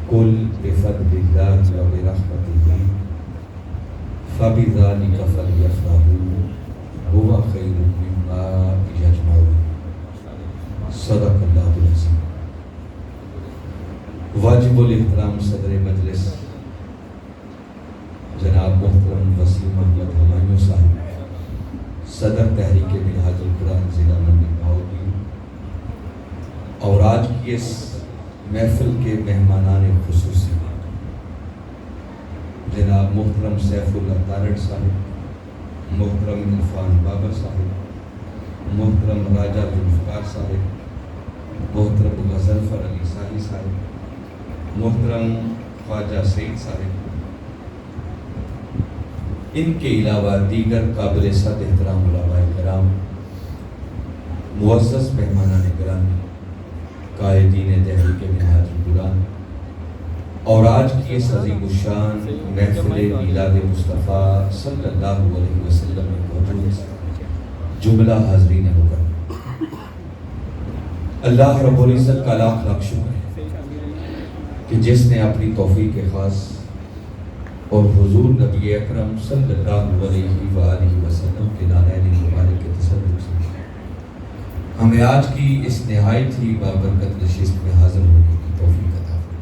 قل بفضل اللہ وبرحمتہ فبذلک فلیفرحوا هو خیر مما یجمعون۔ صدق اللہ العظیم۔ واجب الاحترام صدر مجلس جناب محترم وسیم احمد ہمایوں صاحب، صدر تحریک منہاج القرآن ضلع منڈی بہاولپور، اور آج کی اس محفل کے مہمانان خصوصی جناب محترم سیف اللہ تارڑ صاحب، محترم عرفان بابر صاحب، محترم راجہ ذوالفقار صاحب، محترم غضنفر علی صاحب صاحب، محترم خواجہ سعید صاحب، ان کے علاوہ دیگر قابل صد احترام علماء کرام، معزز مہمانان گرامی، قائدین تحریک منہاج القرآن، اور آج کی اس عظیم الشان محفل میلاد مصطفیٰ صلی اللہ علیہ وسلم میں موجود جملہ حاضرین مکرم، اللہ رب العزت کا لاکھ لاکھ شکر ہے کہ جس نے اپنی توفیق خاص اور حضور نبی اکرم صلی اللہ علیہ وآلہ وسلم کے نانین مبارک کے تصدق سے ہمیں آج کی اس نہایت ہی بابرکت نشست میں حاضر ہونے کی توفیق عطا فرمائے،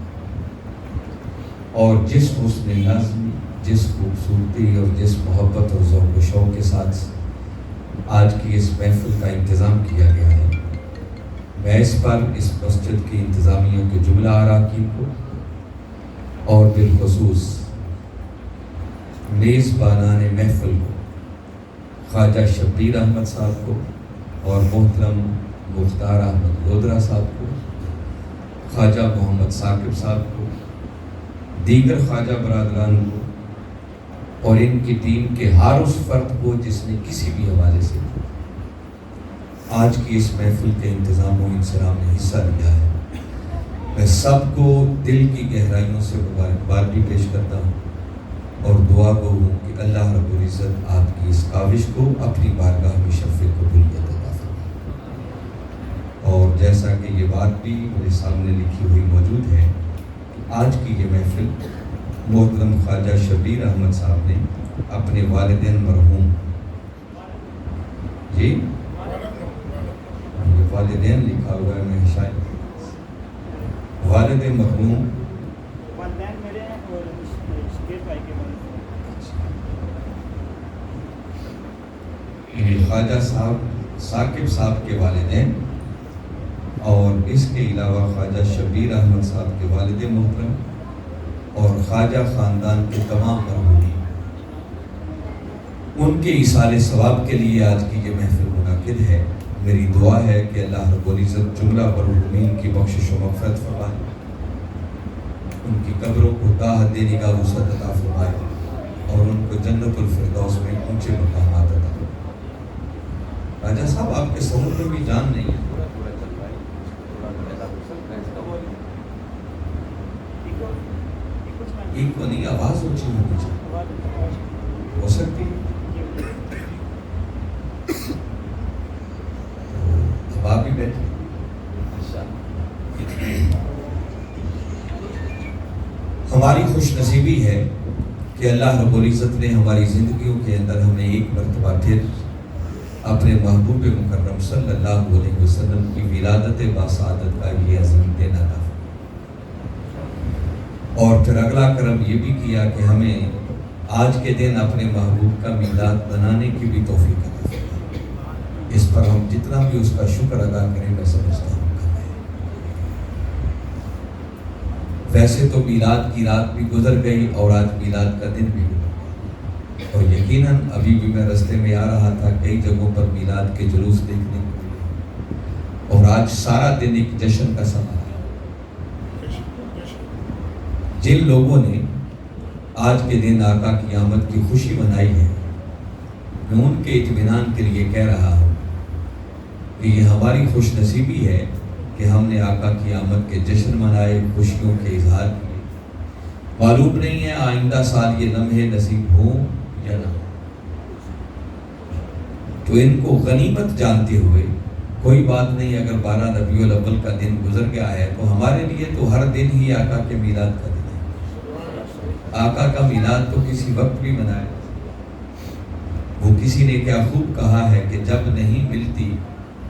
اور جس حسن نظم، جس خوبصورتی اور جس محبت اور ذوق و شوق کے ساتھ آج کی اس محفل کا انتظام کیا گیا ہے، میں اس پر اس مسجد کی انتظامیہ کے جملہ اراکین کو اور بالخصوص میزبانان محفل کو، خواجہ شبیر احمد صاحب کو اور محترم مختار احمد لودرا صاحب کو، خواجہ محمد ثاقب صاحب کو، دیگر خواجہ برادران کو، اور ان کی ٹیم کے ہر اس فرد کو جس نے کسی بھی حوالے سے آج کی اس محفل کے انتظام و انصرام میں حصہ لیا ہے، میں سب کو دل کی گہرائیوں سے مبارکباد بھی پیش کرتا ہوں، اور دعا گو ہوں کہ اللہ رب العزت آپ کی اس کاوش کو اپنی بارگاہ میں شرف قبولیت عطا فرمائے۔ اور جیسا کہ یہ بات بھی میرے سامنے لکھی ہوئی موجود ہے، آج کی یہ محفل محترم خواجہ شبیر احمد صاحب نے اپنے والدین مرحوم، جی یہ والدین لکھا ہوا ہے، میں شاید والد مرحوم خواجہ صاحب ثاقب صاحب کے والدین، اور اس کے علاوہ خواجہ شبیر احمد صاحب کے والد محترم اور خواجہ خاندان کے تمام مرحومین، ان کے ایصال ثواب کے لیے آج کی یہ محفل منعقد ہے۔ میری دعا ہے کہ اللہ رب العزت جملہ مرحومین کی بخشش و مغفرت فرمائے، ان کی قبروں کو تا حد نگاہ وسعت عطا فرمائے، اور ان کو جنت الفردوس میں اونچے مقامات عطا فرمائے۔ راجہ صاحب آپ کے صبر میں بھی جان نہیں ہے، ایک کو نہیں، آواز اونچی ہونی چاہیے، ہو سکتی ہے اب آپ ہی بیٹھے۔ ہماری خوش نصیبی ہے کہ اللہ رب العزت نے ہماری زندگیوں کے اندر ہمیں ایک مرتبہ پھر اپنے محبوب مکرم صلی اللہ علیہ وسلم کی ولادت باسعادت کا یہ عظیم دن عطا فرمایا، اور پھر اگلا کرم یہ بھی کیا کہ ہمیں آج کے دن اپنے محبوب کا میلاد منانے کی بھی توفیق عطا فرمائی۔ اس پر ہم جتنا بھی اس کا شکر ادا کریں میں سمجھتا ہوں کر رہے ہیں۔ ویسے تو میلاد کی رات بھی گزر گئی اور آج میلاد کا دن بھی گزر گیا، اور یقیناً ابھی بھی میں رستے میں آ رہا تھا کئی جگہوں پر میلاد کے جلوس دیکھنے کو، اور آج سارا دن ایک جشن کا سما ہے۔ جن لوگوں نے آج کے دن آقا کی آمد کی خوشی منائی ہے، میں ان کے اطمینان کے لیے کہہ رہا ہوں کہ یہ ہماری خوش نصیبی ہے کہ ہم نے آقا کی آمد کے جشن منائے، خوشیوں کے اظہار کیے۔ معلوم نہیں ہے آئندہ سال یہ لمحے نصیب ہوں یا نہ، تو ان کو غنیمت جانتے ہوئے کوئی بات نہیں اگر 12 ربیع الاول کا دن گزر گیا ہے تو ہمارے لیے تو ہر دن ہی آقا کے میلاد کا دن ہے۔ آقا کا میلاد تو کسی وقت بھی منائے۔ وہ کسی نے کیا خوب کہا ہے کہ جب نہیں ملتی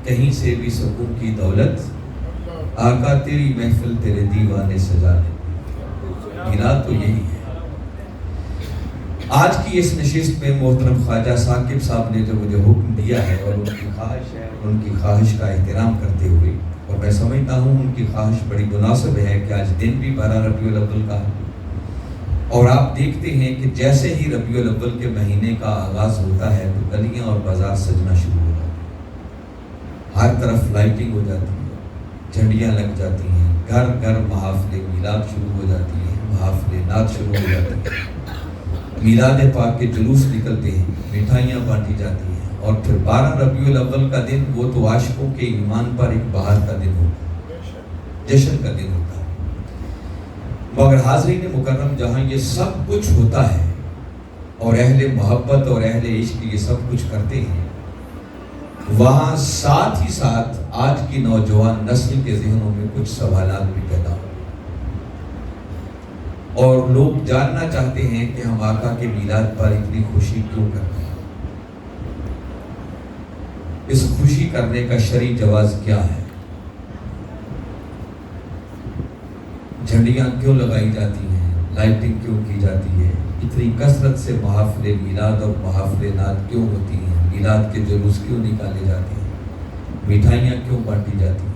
کہیں سے بھی سکون کی دولت، آقا تیری محفل تیرے دیوانے سجا لے۔ میلاد تو یہی ہے۔ آج کی اس نشست میں محترم خواجہ ثاقب صاحب نے جو مجھے حکم دیا ہے اور ان کی خواہش ہے، ان کی خواہش کا احترام کرتے ہوئے، اور میں سمجھتا ہوں ان کی خواہش بڑی مناسب ہے کہ آج دن بھی 12 ربیع الاول کا ہے، اور آپ دیکھتے ہیں کہ جیسے ہی ربیع الاول کے مہینے کا آغاز ہوتا ہے تو گلیاں اور بازار سجنا شروع ہو جاتے ہیں، ہر طرف لائٹنگ ہو جاتی ہے، جھنڈیاں لگ جاتی ہیں، گھر گھر محافل میلاد شروع ہو جاتی ہیں، محافل نعت شروع ہو جاتی ہیں، میلاد پاک کے جلوس نکلتے ہیں، مٹھائیاں بانٹی جاتی ہیں، اور پھر 12 ربیع الاول کا دن وہ تو عاشقوں کے ایمان پر ایک بہار کا دن ہوتا ہے، جشن کا دن ہوتا ہے۔ مگر حاضرین مکرم، جہاں یہ سب کچھ ہوتا ہے اور اہل محبت اور اہل عشق یہ سب کچھ کرتے ہیں، وہاں ساتھ ہی ساتھ آج کی نوجوان نسل کے ذہنوں میں کچھ سوالات بھی پیدا ہو، اور لوگ جاننا چاہتے ہیں کہ ہم آقا کے میلاد پر اتنی خوشی کیوں کرتے ہیں، اس خوشی کرنے کا شرعی جواز کیا ہے، جھنڈیاں کیوں لگائی جاتی ہیں، لائٹنگ کیوں کی جاتی ہے، اتنی کثرت سے محافل میلاد اور محافل نعت کیوں ہوتی ہیں، میلاد کے جلوس کیوں نکالے جاتے ہیں، مٹھائیاں کیوں بانٹی جاتی ہیں۔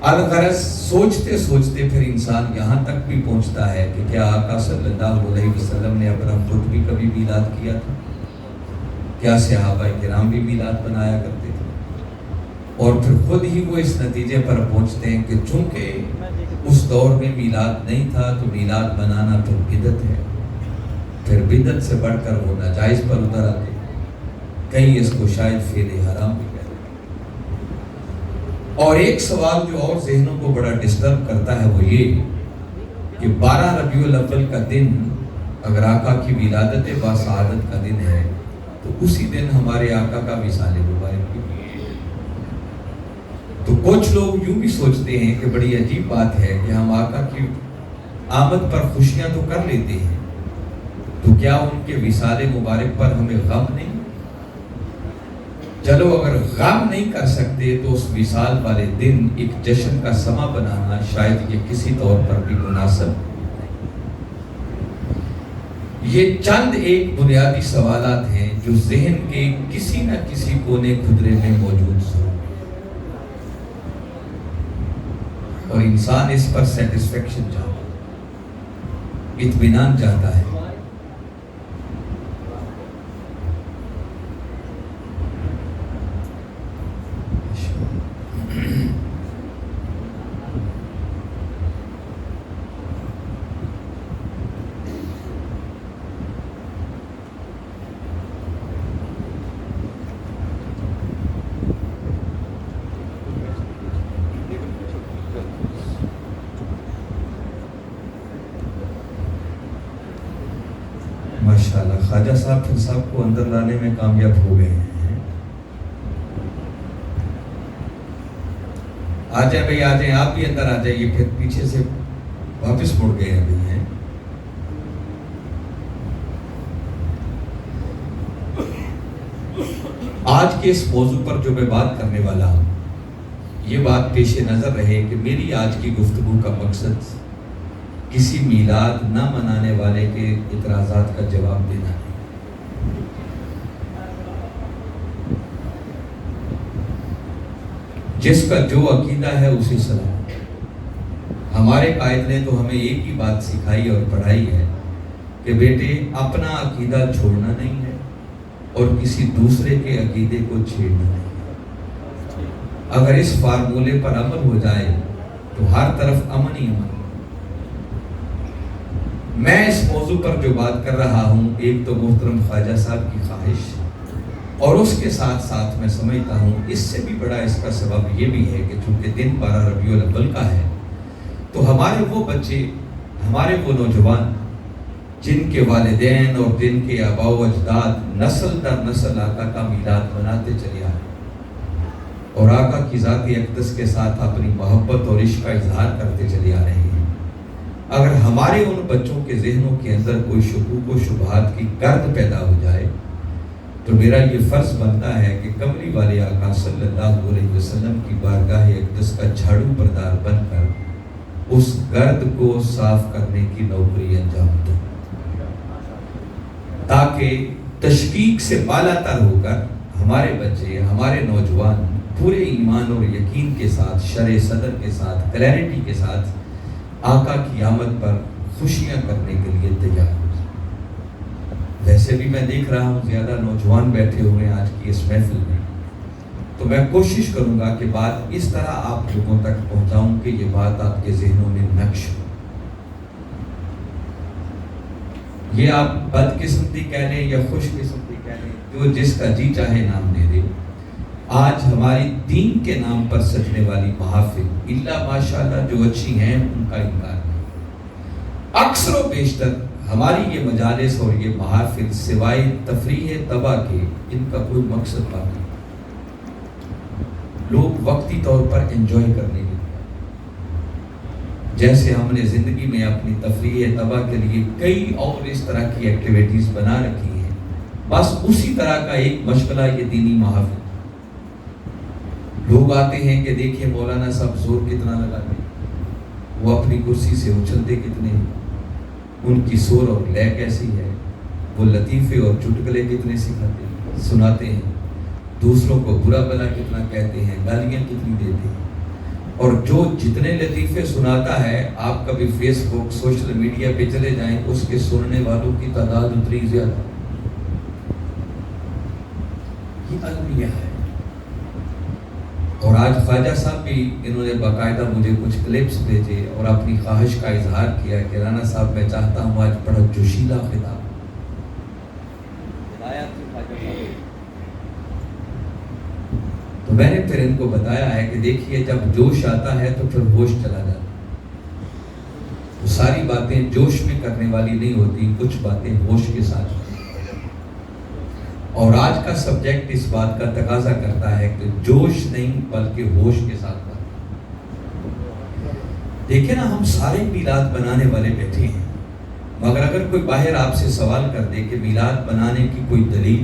الغرض سوچتے سوچتے پھر انسان یہاں تک بھی پہنچتا ہے کہ کیا آقا صلی اللہ علیہ وسلم نے اپنا خود بھی کبھی میلاد کیا تھا؟ کیا صحابہ کرام بھی میلاد بنایا کرتے تھے؟ اور پھر خود ہی وہ اس نتیجے پر پہنچتے ہیں کہ چونکہ اس دور میں میلاد نہیں تھا تو میلاد بنانا پھر بدعت ہے، پھر بدعت سے بڑھ کر وہ ناجائز پر اتر آتے ہیں، کہیں اس کو شاید فعل حرام بھی کہتے ہیں۔ اور ایک سوال جو اور ذہنوں کو بڑا ڈسٹرب کرتا ہے وہ یہ کہ 12 ربیع الاول کا دن اگر آقا کی ولادت باسعادت کا دن ہے تو اسی دن ہمارے آقا کا وصال مبارک بھی ہے۔ تو کچھ لوگ یوں بھی سوچتے ہیں کہ بڑی عجیب بات ہے کہ ہم آقا کی آمد پر خوشیاں تو کر لیتے ہیں، تو کیا ان کے وصال مبارک پر ہمیں غم نہیں؟ چلو اگر غم نہیں کر سکتے تو اس وصال والے دن ایک جشن کا سما بنانا شاید یہ کسی طور پر بھی مناسب۔ یہ چند ایک بنیادی سوالات ہیں جو ذہن کے کسی نہ کسی کونے خدرے میں موجود ضرور ہیں، اور انسان اس پر سیٹسفیکشن چاہتا ہے، اطمینان چاہتا ہے۔ ماشاءاللہ خواجہ صاحب پھر صاحب کو اندر لانے میں کامیاب ہو گئے ہیں۔ آ جائیں بھئی، آ جائیں، آپ بھی اندر آ جائیے، پھر پیچھے سے واپس مڑ گئے ہیں بھئی ہیں۔ آج کے اس موضوع پر جو میں بات کرنے والا ہوں، یہ بات پیش نظر رہے کہ میری آج کی گفتگو کا مقصد کسی میلاد نہ منانے والے کے اعتراضات کا جواب دینا ہے۔ جس کا جو عقیدہ ہے اسے سلام۔ ہمارے قائد نے تو ہمیں ایک ہی بات سکھائی اور پڑھائی ہے کہ بیٹے اپنا عقیدہ چھوڑنا نہیں ہے اور کسی دوسرے کے عقیدے کو چھیڑنا نہیں ہے۔ اگر اس فارمولے پر عمل ہو جائے تو ہر طرف امن ہی امن۔ میں اس موضوع پر جو بات کر رہا ہوں، ایک تو محترم خواجہ صاحب کی خواہش، اور اس کے ساتھ ساتھ میں سمجھتا ہوں اس سے بھی بڑا اس کا سبب یہ بھی ہے کہ چونکہ دن 12 ربیع الاول کا ہے تو ہمارے وہ بچے، ہمارے وہ نوجوان جن کے والدین اور جن کے آباء و اجداد نسل در نسل آقا کا میلاد مناتے چلے آئے، اور آقا کی ذات اقدس کے ساتھ اپنی محبت اور عشق کا اظہار کرتے چلے آ رہے ہیں۔ اگر ہمارے ان بچوں کے ذہنوں کے اندر کوئی شکوک و شبہات کی گرد پیدا ہو جائے تو میرا یہ فرض بنتا ہے کہ کملی والے آقا صلی اللہ علیہ وسلم کی بارگاہ اقدس کا جھاڑو بردار بن کر اس گرد کو صاف کرنے کی نوکری انجام دوں، تاکہ تشکیک سے بالا تر ہو کر ہمارے بچے، ہمارے نوجوان پورے ایمان اور یقین کے ساتھ، شرع صدر کے ساتھ، کلیرٹی کے ساتھ آقا کی آمد پر خوشیاں کرنے کے لیے تیار ہو۔ ویسے بھی میں دیکھ رہا ہوں زیادہ نوجوان بیٹھے ہوئے ہیں آج کی اس محفل میں، تو میں کوشش کروں گا کہ بات اس طرح آپ لوگوں تک پہنچاؤں کہ یہ بات آپ کے ذہنوں میں نقش ہو۔ یہ آپ بد قسمتی کہہ لیں یا خوش قسمتی کہہ لیں، جو جس کا جی چاہے نام دے دے، آج ہماری دین کے نام پر سجنے والی محافل الا ماشاءاللہ جو اچھی ہیں ان کا انکار نہیں۔ اکثر و بیشتر ہماری یہ مجالس اور یہ محافل سوائے تفریح تباہ کے ان کا کوئی مقصد باقی، لوگ وقتی طور پر انجوائے کرنے کے لیے، جیسے ہم نے زندگی میں اپنی تفریح تباہ کے لیے کئی اور اس طرح کی ایکٹیویٹیز بنا رکھی ہیں، بس اسی طرح کا ایک مشغلہ یہ دینی محافل۔ لوگ آتے ہیں کہ دیکھیں مولانا صاحب زور کتنا لگاتے ہیں، وہ اپنی کرسی سے اچھلتے کتنے ہیں، ان کی سور اور لے کیسی ہے، وہ لطیفے اور چٹکلے کتنے سکھاتے ہیں، سناتے ہیں، دوسروں کو برا بلا کتنا کہتے ہیں، گالیاں کتنی دیتے ہیں، اور جو جتنے لطیفے سناتا ہے، آپ کبھی فیس بک سوشل میڈیا پہ چلے جائیں، اس کے سننے والوں کی تعداد اتنی زیادہ۔ یہ المیہ ہے۔ اور آج خواجہ صاحب بھی انہوں نے باقاعدہ مجھے کچھ کلپس بھیجے اور اپنی خواہش کا اظہار کیا کہ رانا صاحب میں چاہتا ہوں آج بڑا جوشیلا خطاب۔ تو میں نے پھر ان کو بتایا ہے کہ دیکھیے جب جوش آتا ہے تو پھر ہوش چلا جاتا ہے، تو ساری باتیں جوش میں کرنے والی نہیں ہوتی، کچھ باتیں ہوش کے ساتھ ہوتی۔ اور آج کا سبجیکٹ اس بات کا تقاضا کرتا ہے کہ جوش نہیں بلکہ ہوش کے ساتھ بات۔ دیکھیں نا، ہم سارے میلاد بنانے والے بیٹھے ہیں، مگر اگر کوئی باہر آپ سے سوال کر دے کہ میلاد بنانے کی کوئی دلیل،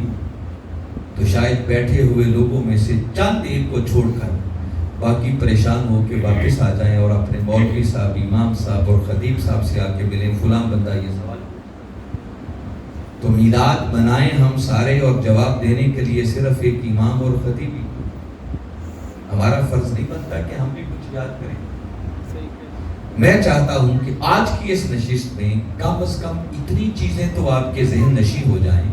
تو شاید بیٹھے ہوئے لوگوں میں سے چند ایک کو چھوڑ کر باقی پریشان ہو کے واپس آ جائیں اور اپنے مولوی صاحب، امام صاحب اور خطیب صاحب سے آ کے ملیں، فلاں بندہ یہ سوال۔ تو میلاد منائیں ہم سارے، اور جواب دینے کے لیے صرف ایک امام اور خطیب ہی۔ ہمارا فرض نہیں بنتا کہ ہم بھی کچھ یاد کریں۔ میں چاہتا ہوں کہ آج کی اس نشست میں کم از کم اتنی چیزیں تو آپ کے ذہن نشیں ہو جائیں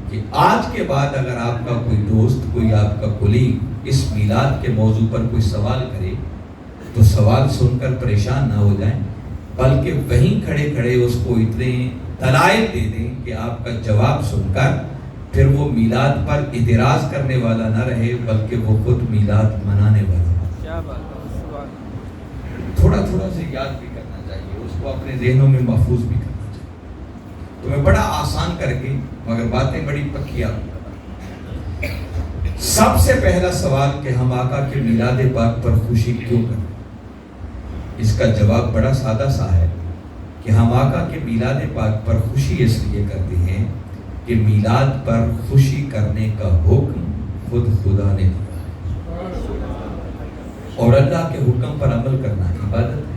کہ آج کے بعد اگر آپ کا کوئی دوست، کوئی آپ کا کولیگ اس میلاد کے موضوع پر کوئی سوال کرے تو سوال سن کر پریشان نہ ہو جائیں، بلکہ وہیں کھڑے کھڑے اس کو اتنے دلائل دے دیں کہ آپ کا جواب سن کر پھر وہ میلاد پر اعتراض کرنے والا نہ رہے، بلکہ وہ خود میلاد منانے والا۔ تھوڑا تھوڑا سے یاد بھی کرنا چاہیے، اس کو اپنے ذہنوں میں محفوظ بھی کرنا چاہیے۔ تو میں بڑا آسان کر کے مگر باتیں بڑی پکی آپ کو۔ سب سے پہلا سوال کہ ہم آقا کے میلاد پاک پر خوشی کیوں کریں؟ اس کا جواب بڑا سادہ سا ہے کہ ہم آقا کے میلاد پاک پر خوشی اس لیے کرتے ہیں کہ میلاد پر خوشی کرنے کا حکم خود خدا نے دیا، اور اللہ کے حکم پر عمل کرنا عبادت ہے۔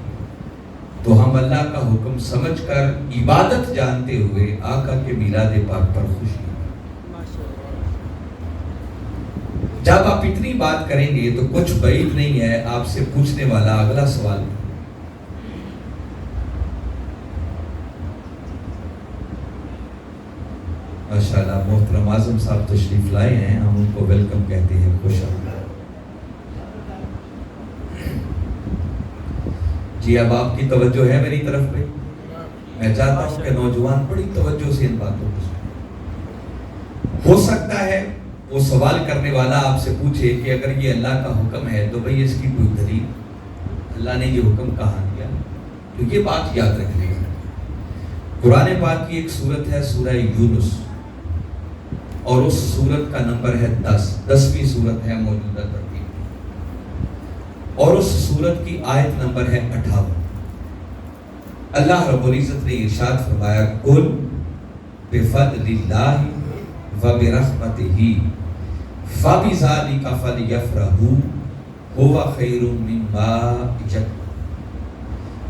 تو ہم اللہ کا حکم سمجھ کر عبادت جانتے ہوئے آقا کے میلاد پاک پر خوشی۔ جب آپ اتنی بات کریں گے تو کچھ بعید نہیں ہے آپ سے پوچھنے والا اگلا سوال۔ ماشاءاللہ محترم اعظم صاحب تشریف لائے ہیں، ہم ان کو ویلکم کہتے ہیں، خوش آمدید۔ جی اب آپ کی توجہ ہے میری طرف پہ؟ میں چاہتا ہوں کہ نوجوان بڑی توجہ سے ان باتوں کو سنیں۔ ہو سکتا ہے وہ سوال کرنے والا آپ سے پوچھے کہ اگر یہ اللہ کا حکم ہے تو بھئی اس کی کوئی دلیل، اللہ نے یہ حکم کہاں دیا؟ تو یہ بات یاد رکھنے گا۔ قرآن پاک کی ایک سورت ہے سورہ یونس، اور اس سورت کا نمبر ہے 10، 10ویں سورت ہے موجودہ ترتیب۔ اور اس سورت کی آیت نمبر ہے 58۔ اللہ رب العزت نے ارشاد فرمایا قل بفضل اللہ وبرحمتہ فبذلک فلیفرحوا ھو خیر مما یجمعون۔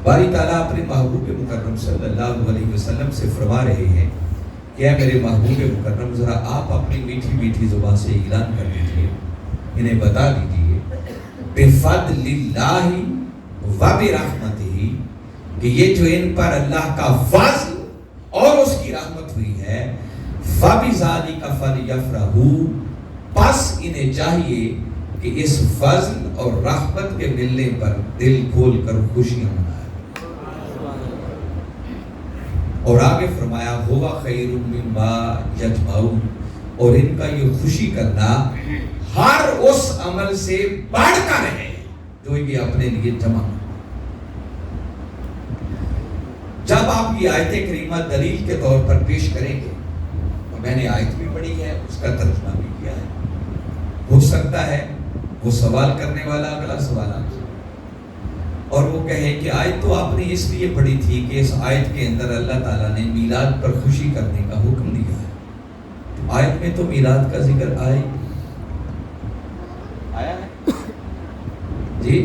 باری تعالیٰ اپنے محبوب مکرم صلی اللہ علیہ وسلم سے فرما رہے ہیں کہ اے میرے محبوب مکرم ذرا آپ اپنی میٹھی میٹھی زبان سے اعلان کر دیجئے، انہیں بتا دیجئے بفضل اللہ وبرحمتہ کہ یہ جو ان پر اللہ کا فضل اور اس کی رحمت ہوئی ہے، فبذلک فلیفرحوا، پس انہیں چاہیے کہ اس فضل اور رحمت کے ملنے پر دل کھول کر خوشیاں منائیں۔ اور آگے فرمایا ھو خیر مما یجمعون، اور ان کا یہ خوشی کرنا ہر اس عمل سے بڑھ کر ہے جو یہ اپنے لیے جمع کریں۔ جب آپ یہ آیت کریمہ دلیل کے طور پر پیش کریں گے، اور میں نے آیت بھی پڑھی ہے، اس کا ترجمہ بھی کیا ہے، ہو سکتا ہے وہ سوال کرنے والا اگلا سوال آپ سے اور وہ کہے کہ آیت تو آپ نے اس لیے پڑھی تھی کہ اس آیت کے اندر اللہ تعالیٰ نے میلاد پر خوشی کرنے کا حکم دیا ہے، تو آیت میں تو میلاد کا ذکر آیا ہے جی؟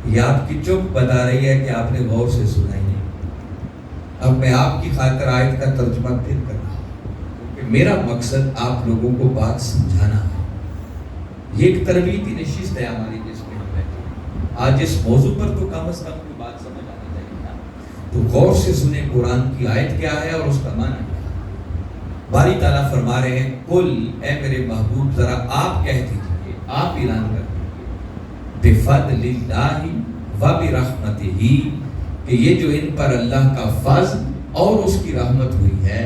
یہ آپ کی چپ بتا رہی ہے کہ آپ نے غور سے سنا ہی نہیں۔ اب میں آپ کی خاطر آیت کا ترجمہ پھر کر رہا ہوں کہ میرا مقصد آپ لوگوں کو بات سمجھانا ہے۔ یہ ایک تربیتی نشست ہے ہماری جس میں ہم بیٹھے، آج اس موضوع پر تو کم از کم کوئی بات سمجھ آنی چاہیے نا، تو غور سے سنیں قرآن کی آیت کیا ہے اور اس کا معنی کیا ہے۔ باری تعالیٰ فرما رہے ہیں قل، اے میرے محبوب ذرا آپ کہہ دیجیے، آپ اعلان کر دیجیے بفضل اللہ وبرحمتہ کہ یہ جو ان پر اللہ کا فضل اور اس کی رحمت ہوئی ہے،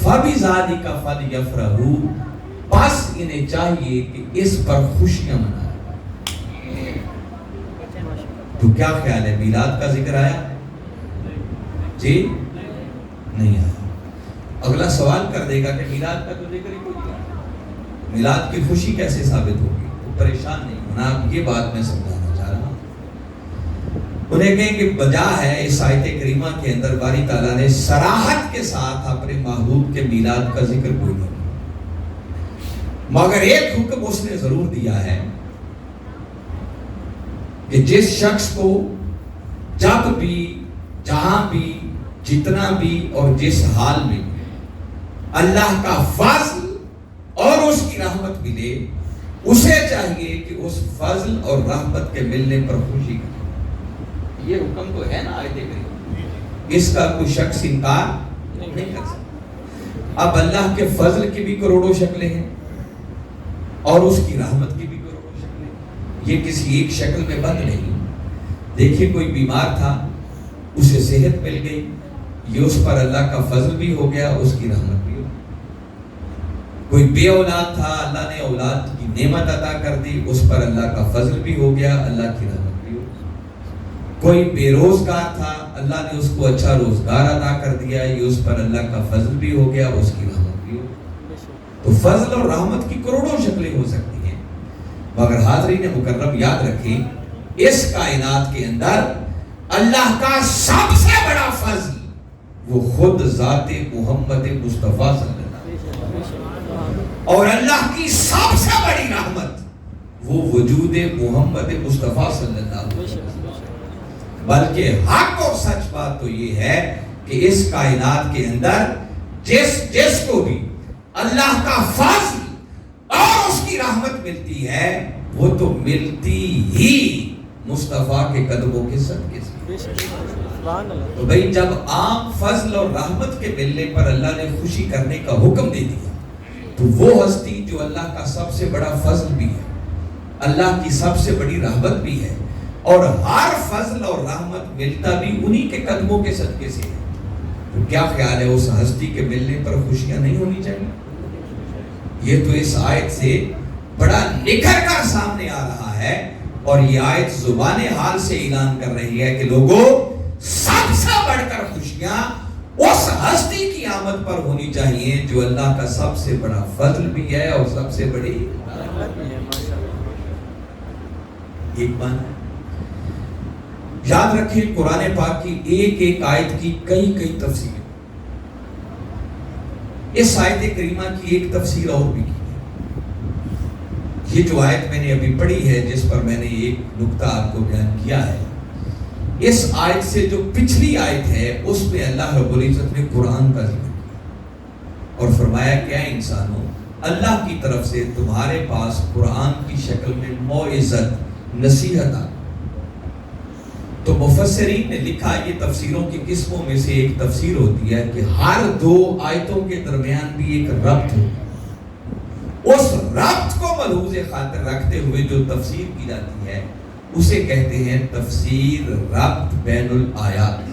فبذلک فلیفرحوا، پس انہیں چاہیے کہ اس پر خوشیاں منائیں۔ تو کیا خیال ہے، میلاد کا ذکر آیا جی؟ نہیں آیا۔ اگلا سوال کر دے گا کہ میلاد کا تو ذکر ہی کوئی نہیں، میلاد کی خوشی کیسے ثابت ہوگی؟ تو پریشان نہیں ہونا، اب یہ بات میں سمجھانا چاہ رہا ہوں۔ انہیں کہیں کہ بجا ہے اس آیت کریمہ کے اندر باری تعالیٰ نے صراحت کے ساتھ اپنے محبوب کے میلاد کا ذکر کوئی نہیں، مگر ایک حکم اس نے ضرور دیا ہے کہ جس شخص کو جب بھی، جہاں بھی، جتنا بھی اور جس حال میں اللہ کا فضل اور اس کی رحمت ملے، اسے چاہیے کہ اس فضل اور رحمت کے ملنے پر خوشی کرے۔ یہ حکم تو ہے نا آیت کریمہ، اس کا کوئی شخص انکار نہیں کر سکتا۔ اب اللہ کے فضل کی بھی کروڑوں شکلیں ہیں اور اس کی رحمت کی بھی کروڑوں شکلیں، یہ کسی ایک شکل میں بند نہیں۔ دیکھیے کوئی بیمار تھا، اسے صحت مل گئی، یہ اس پر اللہ کا فضل بھی ہو گیا، اس کی رحمت بھی ہو گئی۔ کوئی بے اولاد تھا، اللہ نے اولاد کی نعمت عطا کر دی، اس پر اللہ کا فضل بھی ہو گیا، اللہ کی رحمت بھی ہو گئی۔ کوئی بے روزگار تھا، اللہ نے اس کو اچھا روزگار عطا کر دیا، یہ اس پر اللہ کا فضل بھی ہو گیا، اس کی رحمت بھی ہو گئی۔ تو فضل اور رحمت کی کروڑوں شکلیں ہو سکتی ہیں، مگر حاضرین مکرم یاد رکھیں اس کائنات کے اندر اللہ کا سب سے بڑا فضل وہ خود ذات محمد مصطفیٰ صلی اللہ علیہ وسلم، اور اللہ کی سب سے بڑی رحمت وہ وجود محمد مصطفیٰ صلی اللہ علیہ وسلم۔ بلکہ حق اور سچ بات تو یہ ہے کہ اس کائنات کے اندر جس کو بھی اللہ کا فضل اور اس کی رحمت ملتی ہے، وہ تو ملتی ہی مصطفیٰ کے قدموں کے صدقے سے۔ تو بھئی جب عام فضل اور رحمت کے ملنے پر اللہ نے خوشی کرنے کا حکم دے دیا، تو وہ ہستی جو اللہ کا سب سے بڑا فضل بھی ہے، اللہ کی سب سے بڑی رحمت بھی ہے، اور ہر فضل اور رحمت ملتا بھی انہی کے قدموں کے صدقے سے ہے، تو کیا خیال ہے اس ہستی کے ملنے پر خوشیاں نہیں ہونی چاہیے؟ یہ تو اس آیت سے بڑا نکھر کر سامنے آ رہا ہے، اور یہ آیت زبان حال سے اعلان کر رہی ہے کہ لوگوں سب سے بڑھ کر خوشیاں اس ہستی کی آمد پر ہونی چاہیے جو اللہ کا سب سے بڑا فضل بھی ہے اور سب سے بڑی۔ ایک معنی ہے۔ یاد رکھیں قرآن پاک کی ایک ایک آیت کی کئی کئی تفسیریں، اس آیت کریمہ کی ایک تفسیر اور بھی کی ہے۔ یہ جو آیت میں نے ابھی پڑھی ہے، جس پر میں نے ایک نقطہ آپ کو بیان کیا ہے، اس آیت سے جو پچھلی آیت ہے اس میں اللہ رب العزت نے قرآن کا ذکر کیا اور فرمایا کیا انسانوں، اللہ کی طرف سے تمہارے پاس قرآن کی شکل میں موعظت نصیحت آ۔ تو مفسرین نے لکھا یہ تفسیروں کی قسموں میں سے ایک تفسیر ہوتی ہے کہ ہر دو آیتوں کے درمیان بھی ایک ربط ہو، اس ربط کو ملحوظ خاطر رکھتے ہوئے جو تفسیر کی جاتی ہے اسے کہتے ہیں تفسیر ربط بین الآیات۔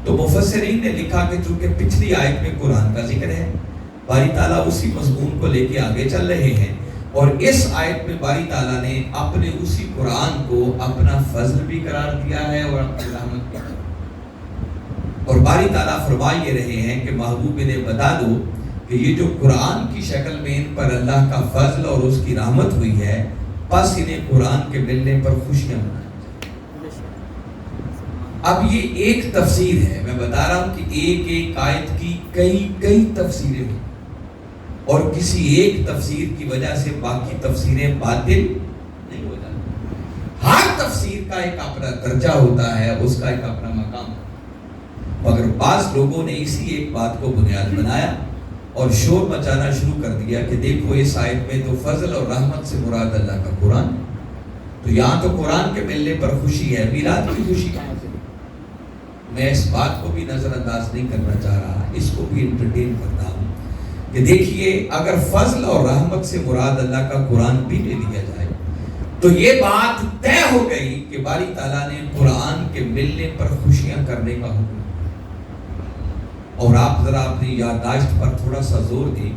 تو مفسرین نے لکھا کہ چونکہ پچھلی آیت میں قرآن کا ذکر ہے، باری تعالیٰ اسی مضمون کو لے کے آگے چل رہے ہیں، اور اس آیت میں باری تعالیٰ نے اپنے اسی قرآن کو اپنا فضل بھی قرار دیا ہے اور اپنی رحمت بھی، اور باری تعالیٰ فرما یہ رہے ہیں کہ محبوب انہیں بتا دو کہ یہ جو قرآن کی شکل میں ان پر اللہ کا فضل اور اس کی رحمت ہوئی ہے، پس انہیں قرآن کے ملنے پر خوشیاں منائیں۔ اب یہ ایک تفسیر ہے، میں بتا رہا ہوں کہ ایک ایک آیت کی کئی کئی تفسیریں ہیں، اور کسی ایک تفسیر کی وجہ سے باقی تفسیریں باطل نہیں ہو جاتی۔ ہر تفسیر کا ایک اپنا درجہ ہوتا ہے، اس کا ایک اپنا مقام ہے، مگر بعض لوگوں نے اسی ایک بات کو بنیاد بنایا اور شور مچانا شروع کر دیا کہ دیکھو اس آیت میں تو فضل اور رحمت سے مراد اللہ کا قرآن ہے، تو یہاں تو قرآن کے ملنے پر خوشی ہے، میلاد کی خوشی کہاں سے؟ میں اس بات کو بھی نظر انداز نہیں کرنا چاہ رہا، اس کو بھی انٹرٹین کرتا ہوں کہ دیکھیے اگر فضل اور رحمت سے مراد اللہ کا قرآن بھی لے لیا جائے تو یہ بات طے ہو گئی کہ باری تعالیٰ نے قرآن کے ملنے پر خوشیاں کرنے کا حکم۔ اور آپ ذرا اپنی یادداشت پر تھوڑا سا زور دیں،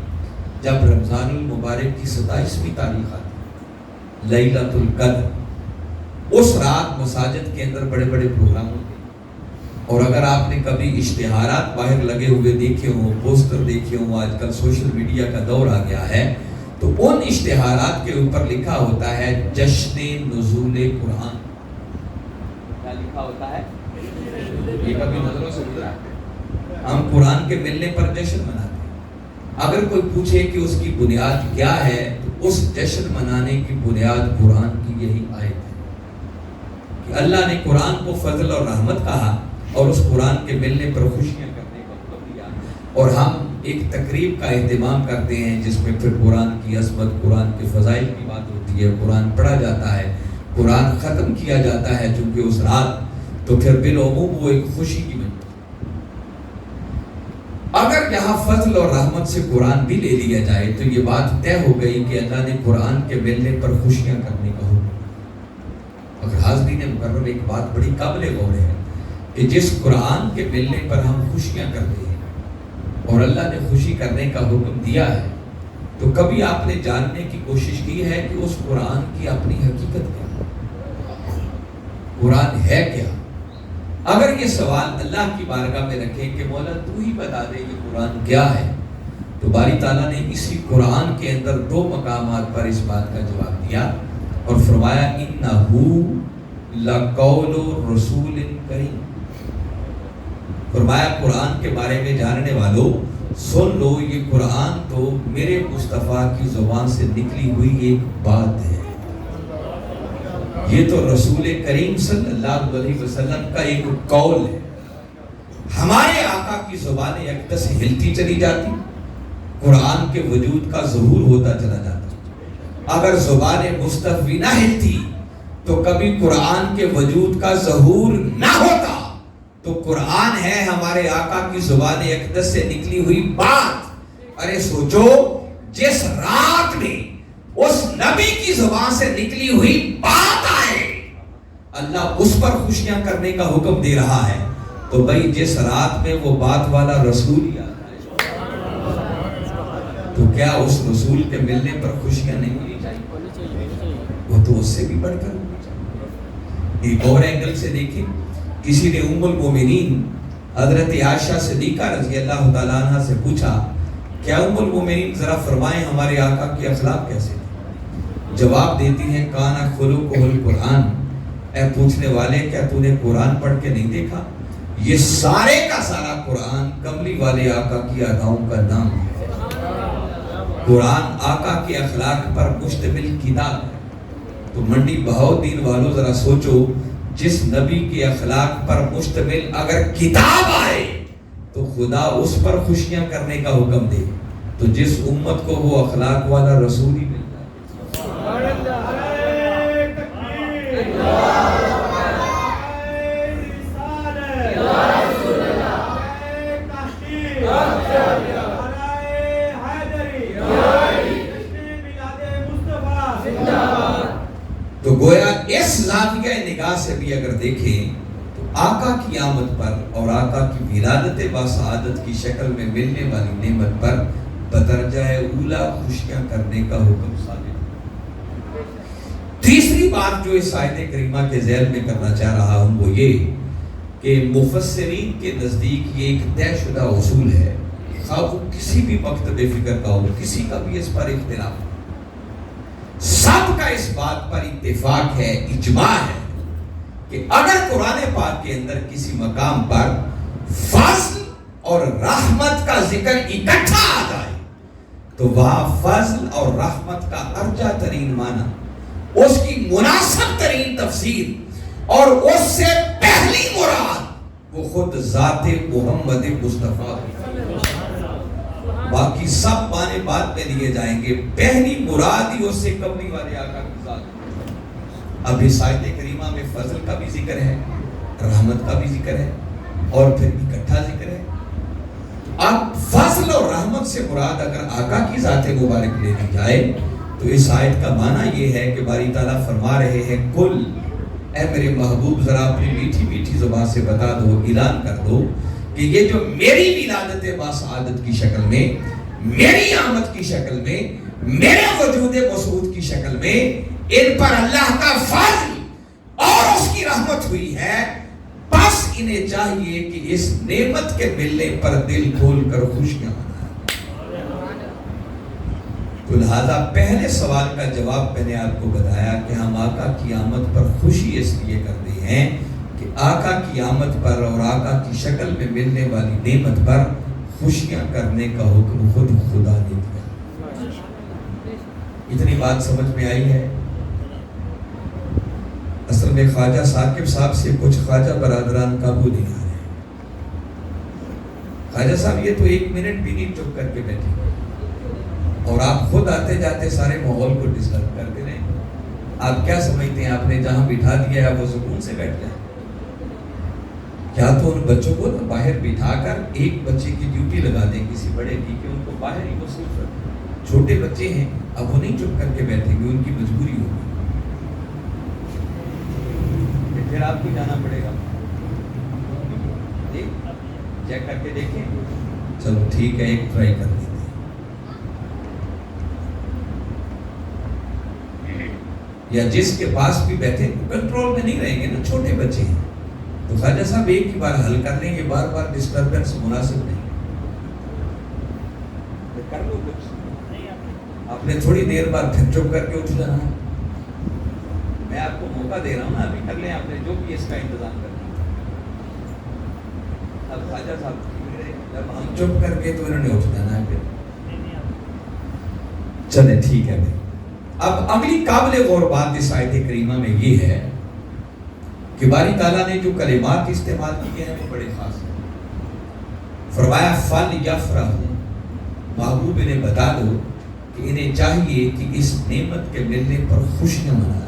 جب رمضان المبارک کی 27ویں تاریخ آتی، لیلۃ القدر، اس رات مساجد کے اندر بڑے بڑے پروگرام ہوتے ہیں، اور اگر آپ نے کبھی اشتہارات باہر لگے ہوئے دیکھے ہوں، پوسٹر دیکھے ہوں، آج کل سوشل میڈیا کا دور آ گیا ہے، تو ان اشتہارات کے اوپر لکھا ہوتا ہے جشن نزول قرآن۔ کیا لکھا ہوتا ہے؟ یہ کبھی نظروں سے گزرا؟ ہم قرآن کے ملنے پر جشن مناتے ہیں۔ اگر کوئی پوچھے کہ اس کی بنیاد کیا ہے تو اس جشن منانے کی بنیاد قرآن کی یہی آیت ہے کہ اللہ نے قرآن کو فضل اور رحمت کہا اور اس قرآن کے ملنے پر خوشیاں کرنے کا حکم دیا، اور ہم ایک تقریب کا اہتمام کرتے ہیں جس میں پھر قرآن کی عظمت، قرآن کے فضائل کی بات ہوتی ہے، قرآن پڑھا جاتا ہے، قرآن ختم کیا جاتا ہے چونکہ اس رات، تو پھر بالعموم وہ ایک خوشی کی بنتی۔ اگر یہاں فضل اور رحمت سے قرآن بھی لے لیا جائے تو یہ بات طے ہو گئی کہ اللہ نے قرآن کے ملنے پر خوشیاں کرنے کا حکم۔ اگر حاضرین مکرم، ایک بات بڑی قابل غور ہے کہ جس قرآن کے ملنے پر ہم خوشیاں کرتے ہیں اور اللہ نے خوشی کرنے کا حکم دیا ہے، تو کبھی آپ نے جاننے کی کوشش کی ہے کہ اس قرآن کی اپنی حقیقت کیا ہے؟ قرآن ہے کیا؟ اگر یہ سوال اللہ کی بارگاہ میں رکھیں کہ مولا تو ہی بتا دے کہ قرآن کیا ہے، تو باری تعالیٰ نے اسی قرآن کے اندر 2 مقامات پر اس بات کا جواب دیا اور فرمایا اِنَّهُ لَقَوْلُ رَسُولٍ كَرِيمٍ۔ فرمایا قرآن کے بارے میں جاننے والوں سن لو، یہ قرآن تو میرے مصطفیٰ کی زبان سے نکلی ہوئی ایک بات ہے، یہ تو رسول کریم صلی اللہ علیہ وسلم کا ایک قول ہے۔ ہمارے آقا کی زبان اقدس ہلتی چلی جاتی، قرآن کے وجود کا ظہور ہوتا چلا جاتا۔ اگر زبان مصطفی نہ ہلتی تو کبھی قرآن کے وجود کا ظہور نہ ہوتا۔ تو قرآن ہے ہمارے آقا کی زبان اقدس سے نکلی ہوئی بات۔ ارے سوچو، جس رات میں اس نبی کی زبان سے نکلی ہوئی بات آئے، اللہ اس پر خوشیاں کرنے کا حکم دے رہا ہے، تو بھائی جس رات میں وہ بات والا رسول ہی آتا ہے، تو کیا اس رسول کے ملنے پر خوشیاں نہیں ہونی چاہیے؟ وہ تو اس سے بھی بڑھ کر ہونی چاہیے۔ ایک اور اینگل سے دیکھیں، کسی نے ام المومنین حضرت عائشہ صدیقہ رضی اللہ تعالیٰ عنہ سے پوچھا، کیا ام المومنین ذرا فرمائیں ہمارے آقا کے اخلاق کیسے ہیں؟ جواب دیتی ہیں کانا خلقہ القرآن، اے پوچھنے والے کیا تو نے قرآن پڑھ کے نہیں دیکھا؟ یہ سارے کا سارا قرآن کملی والے آقا کی اداؤں کا نام ہے۔ قرآن آقا کے اخلاق پر مشتمل کتاب ہے۔ تو منڈی بہاؤالدین والوں ذرا سوچو، جس نبی کے اخلاق پر مشتمل اگر کتاب آئے تو خدا اس پر خوشیاں کرنے کا حکم دے، تو جس امت کو وہ اخلاق والا رسول ہی مل جائے۔ تو گویا اس زاویہ نگاہ سے بھی اگر دیکھیں تو آقا کی آمد پر اور آقا کی ولادت باسعادت کی شکل میں ملنے والی نعمت پر بدرجہ اولا خوشیاں کرنے کا حکم ثابت۔ تیسری بات جو اس آیت کریمہ کے ذیل میں کرنا چاہ رہا ہوں وہ یہ کہ مفسرین کے نزدیک یہ ایک طے شدہ اصول ہے، خواہ وہ کسی بھی مکتب فکر کا ہو، کسی کا بھی اس پر اختلاف، سب کا اس بات پر اتفاق ہے، اجماع ہے کہ اگر قرآن پاک کے اندر کسی مقام پر فضل اور رحمت کا ذکر اکٹھا آ جائے تو وہاں فضل اور رحمت کا ارجح ترین معنی، اس کی مناسب ترین تفسیر اور اس سے پہلی مراد وہ خود ذات محمد مصطفیٰ، باقی سب معنی بعد میں دیے جائیں گے، پہلی مراد ہی اس سے کملی والے آقا کی ذات۔ اب اس آیت کریمہ میں فضل کا بھی ذکر ہے، رحمت کا بھی ذکر ہے اور پھر اکٹھا ذکر ہے۔ اب فضل اور رحمت سے مراد اگر آقا کی ذات مبارک لے دی جائے تو اس آیت کا معنی یہ ہے کہ باری تعالیٰ فرما رہے ہیں کل، اے میرے محبوب ذرا اپنی میٹھی میٹھی زبان سے بتا دو، اعلان کر دو کہ یہ جو میری ولادت باسعادت کی شکل میں، میری آمد کی شکل میں، میرے وجود مسعود کی شکل میں ان پر اللہ کا فضل اور اس کی رحمت ہوئی ہے، بس انہیں چاہیے کہ اس نعمت کے ملنے پر دل کھول کر خوشیاں منائیں۔ تو لہذا پہلے سوال کا جواب میں نے آپ کو بتایا کہ ہم آقا کی آمد پر خوشی اس لیے کرتے ہیں کہ آقا کی آمد پر اور آقا کی شکل میں ملنے والی نعمت پر خوشیاں کرنے کا حکم خود خدا نے دیا۔ اتنی بات سمجھ میں آئی ہے؟ اصل میں خواجہ ثاقب صاحب سے کچھ خواجہ برادران قابو نہیں آ رہے۔ خواجہ صاحب یہ تو ایک منٹ بھی نہیں چپ کر کے بیٹھے اور آپ خود آتے جاتے سارے ماحول کو ڈسٹرب کرتے رہے۔ آپ کیا سمجھتے ہیں آپ نے جہاں بٹھا دیا ہے وہ سکون سے بیٹھ جائے؟ کیا تو ان بچوں کو باہر بٹھا کر ایک بچے کی ڈیوٹی لگا دیں کسی بڑے کی کہ ان کو باہر ہی مصروف رکھیں، چھوٹے بچے ہیں اب وہ نہیں چپ کر کے بیٹھیں گے، ان کی مجبوری ہوگی، پھر آپ کو جانا پڑے گا۔ چیک کر کے دیکھیں، چلو ٹھیک ہے ایک ٹرائی کر دیتے ہیں۔ یا جس کے پاس بھی بیٹھے کنٹرول میں نہیں رہیں گے نا، چھوٹے بچے ہیں تو خواجہ صاحب ایک ہی بار حل کر لیں گے، بار بار ڈسٹربنس مناسب نہیں۔ کر لو کچھ، آپ نے تھوڑی دیر بعد پھر چپ کر کے اٹھ جانا ہے۔ میں آپ کو موقع دے رہا ہوں نا، ابھی کر لیں آپ نے جو بھی اس کا انتظام کرنا۔ اب خواجہ صاحب جب ہم چپ کر کے تو انہوں نے اٹھ جانا ہے پھر۔ چلیں ٹھیک ہے بھائی۔ اب اگلی قابل غور بات اس آیت کریمہ میں یہ ہے کہ باری تعالیٰ نے جو کلمات استعمال کیے ہیں وہ بڑے خاص ہیں۔ فرمایا فَلْيَفْرَحُوا، محبوب انہیں بتا دو کہ انہیں چاہیے کہ اس نعمت کے ملنے پر خوشیاں منائیں۔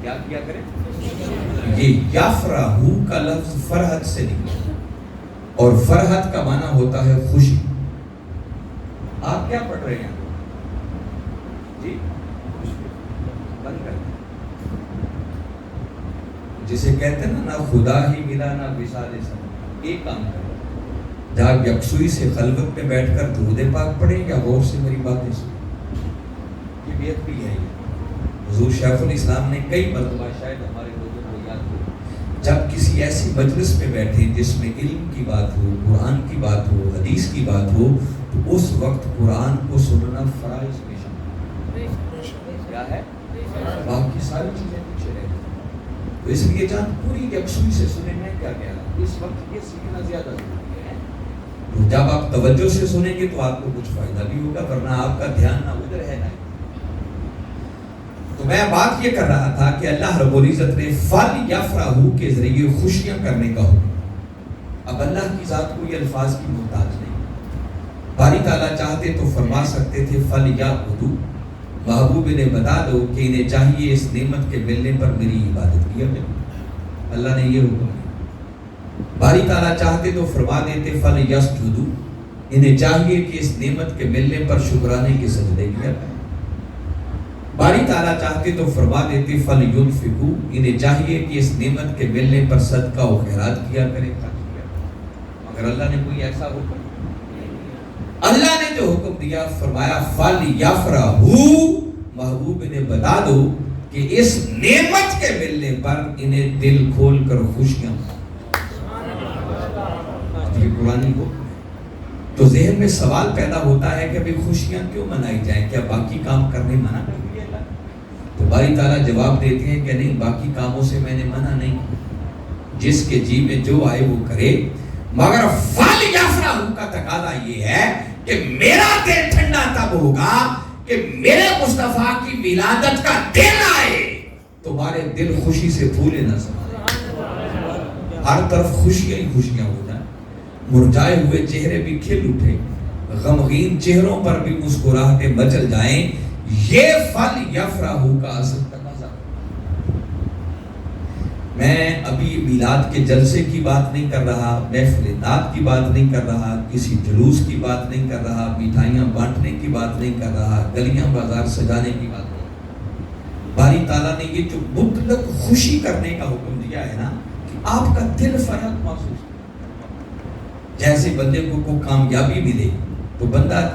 کیا کیا کریں؟ یہ یفرحو کا لفظ فرحت سے نکلا اور فرحت کا معنی ہوتا ہے خوشی۔ آپ کیا پڑھ رہے ہیں جی؟ بند کر دیں۔ جسے کہتے ہیں نا خدا ہی ملا نہ وصال سما، ایک کام کریں، جہاں یکسوئی سے خلوت میں بیٹھ کر درود پاک پڑھیں یا غور سے میری باتیں سنیں، یہ بیعت بھی ہے۔ حضور شیخ الاسلام نے کئی مرتبہ، شاید ہمارے لوگوں کو یاد ہو، جب کسی ایسی مجلس میں بیٹھے جس میں علم کی بات ہو، قرآن کی بات ہو، حدیث کی بات ہو، تو اس وقت قرآن کو سننا فرائض میں شامل ہے۔ ساری چیزیں پیچھے رہ گئی. تو اس لیے چاند پوری یکسوئی سے سنیں. میں کیا کہہ رہا ہوں، اس وقت یہ سیکھنا زیادہ ضروری ہے. تو جب آپ توجہ سے سنیں گے تو آپ کو کچھ فائدہ بھی ہوگا، ورنہ آپ کا دھیان نہ ادھر ہے. تو میں بات یہ کر رہا تھا کہ اللہ رب العزت نے فل یفرحوا کے ذریعے خوشیاں کرنے کا حکم. اب اللہ کی ذات کو یہ الفاظ کی محتاج نہیں. باری تعالیٰ چاہتے تو فرما سکتے تھے فل یعبدوا، محبوب نے بتا دو کہ انہیں چاہیے اس نعمت کے ملنے پر میری عبادت کیا جائے. اللہ نے یہ حکم دیا. باری تعالیٰ چاہتے تو فرما دیتے فل یسجدوا، انہیں چاہیے کہ اس نعمت کے ملنے پر شکرانے کے سجدے کیا جائے. باری تعالیٰ چاہتے تو فرما دیتے فل ینفقوا، انہیں چاہیے کہ اس نعمت کے ملنے پر صدقہ و خیرات کیا کرے. مگر اللہ نے کوئی ایسا حکم، اللہ نے جو حکم دیا فرمایا فل یفرحوا، محبوب نے بتا دو کہ اس نعمت کے ملنے پر انہیں دل کھول کر خوشیاں. یہ قرآن کو تو ذہن میں سوال پیدا ہوتا ہے کہ ابھی خوشیاں کیوں منائی جائیں؟ کیا باقی کام کرنے منع کر دیا اللہ؟ تو باری تعالیٰ جواب دیتے ہیں کہ نہیں، باقی کاموں سے میں نے منع نہیں، جس کے جی میں جو آئے وہ کرے. مگر فل یفرحوا کا تقاضا یہ ہے کہ میرا دل ٹھنڈا تب ہوگا کہ میرے مصطفیٰ کی ولادت کا دن آئے، تمہارے دل خوشی سے پھولے نہ سمائے، ہر طرف خوشیاں ہی خوشیاں ہو جائیں، مرجھائے ہوئے چہرے بھی کھل اٹھے، غمگین چہروں پر بھی مسکراہٹیں مچل جائیں. یہ فل یفرحوا کا اصل تقاضا. میں ابھی میلاد کے جلسے کی بات نہیں کر رہا، محفل نعت کی بات نہیں کر رہا، کسی جلوس کی بات نہیں کر رہا، مٹھائیاں بانٹنے کی بات نہیں کر رہا، گلیاں بازار سجانے کی بات نہیں. باری تعالیٰ نے یہ جو مطلق خوشی کرنے کا حکم دیا ہے نا، کہ آپ کا دل فرحت محسوس کرے. جیسے بندے کو کوئی کامیابی ملے تو بندہ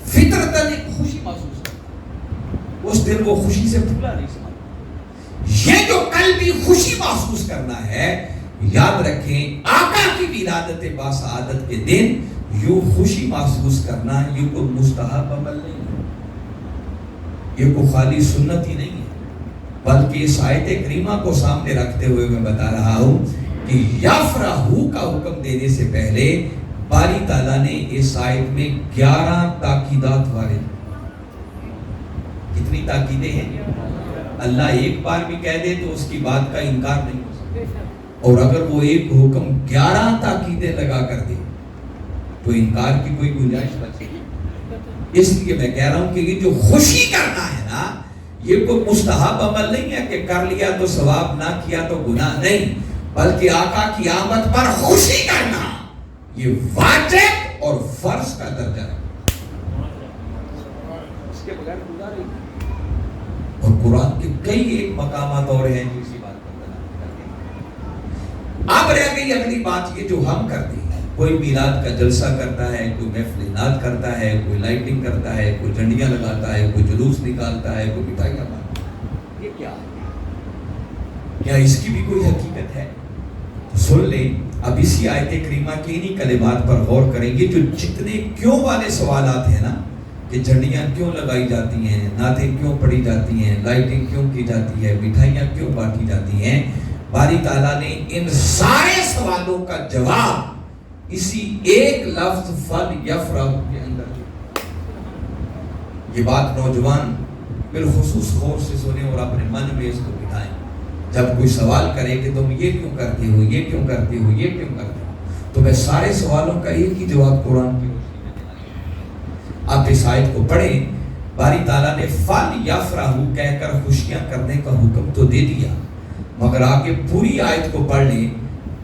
فطرتاً ایک خوشی محسوس کرتا، اس دن وہ خوشی سے پھولا نہیں سکتا. یہ جو قلبی خوشی محسوس کرنا ہے، یاد رکھیں آقا کی ولادت باسعادت کے دن یوں خوشی محسوس کرنا یہ کوئی مستحب عمل نہیں ہے، یہ کوئی خالی سنت ہی نہیں ہے، بلکہ اس آیت کریمہ کو سامنے رکھتے ہوئے میں بتا رہا ہوں کہ یفرحوا کا حکم دینے سے پہلے باری تعالیٰ نے اس آیت میں 11 تاکیدات وارد. کتنی تاکیدیں ہیں؟ اللہ ایک بار بھی کہہ دے تو اس کی بات کا انکار نہیں ہو سکتا، اور اگر وہ ایک حکم 11 تاکیدیں لگا کر دے تو انکار کی کوئی گنجائش بچے گی. اس لیے میں کہہ رہا ہوں کہ یہ جو خوشی کرنا ہے نا، یہ کوئی مستحب عمل نہیں ہے کہ کر لیا تو ثواب، نہ کیا تو گناہ نہیں، بلکہ آقا کی آمد پر خوشی کرنا یہ واجب اور فرض کا درجہ ہے. اس کے بغیر گزارے نہیں. اور قرآن کے کئی ایک مقامات اور ہیں جو اسی بات پر دلالت کرتے ہیں. اب رہ گئی اگلی بات یہ جو ہم کرتے ہیں، کوئی میلاد کا جلسہ کرتا ہے، کوئی محفل نعت کرتا ہے، کوئی لائٹنگ کرتا ہے، کوئی جھنڈیاں لگاتا ہے، کوئی جلوس نکالتا ہے، کوئی مٹھائیاں بانٹتا ہے. یہ کیا ہے؟ کیا اس کی بھی کوئی حقیقت ہے؟ سن لیں. اب اسی آیت کریمہ کی انہی کلمات پر غور کریں گے. جو جتنے کیوں والے سوالات ہیں نا، کہ جھنڈیاں کیوں لگائی جاتی ہیں، نعتیں کیوں پڑھی جاتی ہیں، لائٹنگ کیوں کی جاتی ہے، مٹھائیاں کیوں بانٹی جاتی ہیں، باری تعالیٰ نے ان سارے سوالوں کا جواب اسی ایک لفظ فل یفرحوا کے اندر دیا. یہ بات نوجوان بالخصوص غور سے سنیں اور اپنے من میں اس کو بٹھائیں. جب کوئی سوال کرے کہ تم یہ کیوں کرتے ہو، یہ کیوں کرتے ہو، یہ کیوں کرتے ہو، تو میں سارے سوالوں کا ایک ہی جواب قرآن کی روشنی میں دینا چاہتا ہوں. آپ اس آیت کو پڑھیں. باری تعالیٰ نے فل یفرحوا کہہ کر خوشیاں کرنے کا حکم تو دے دیا، مگر آگے پوری آیت کو پڑھ لیں.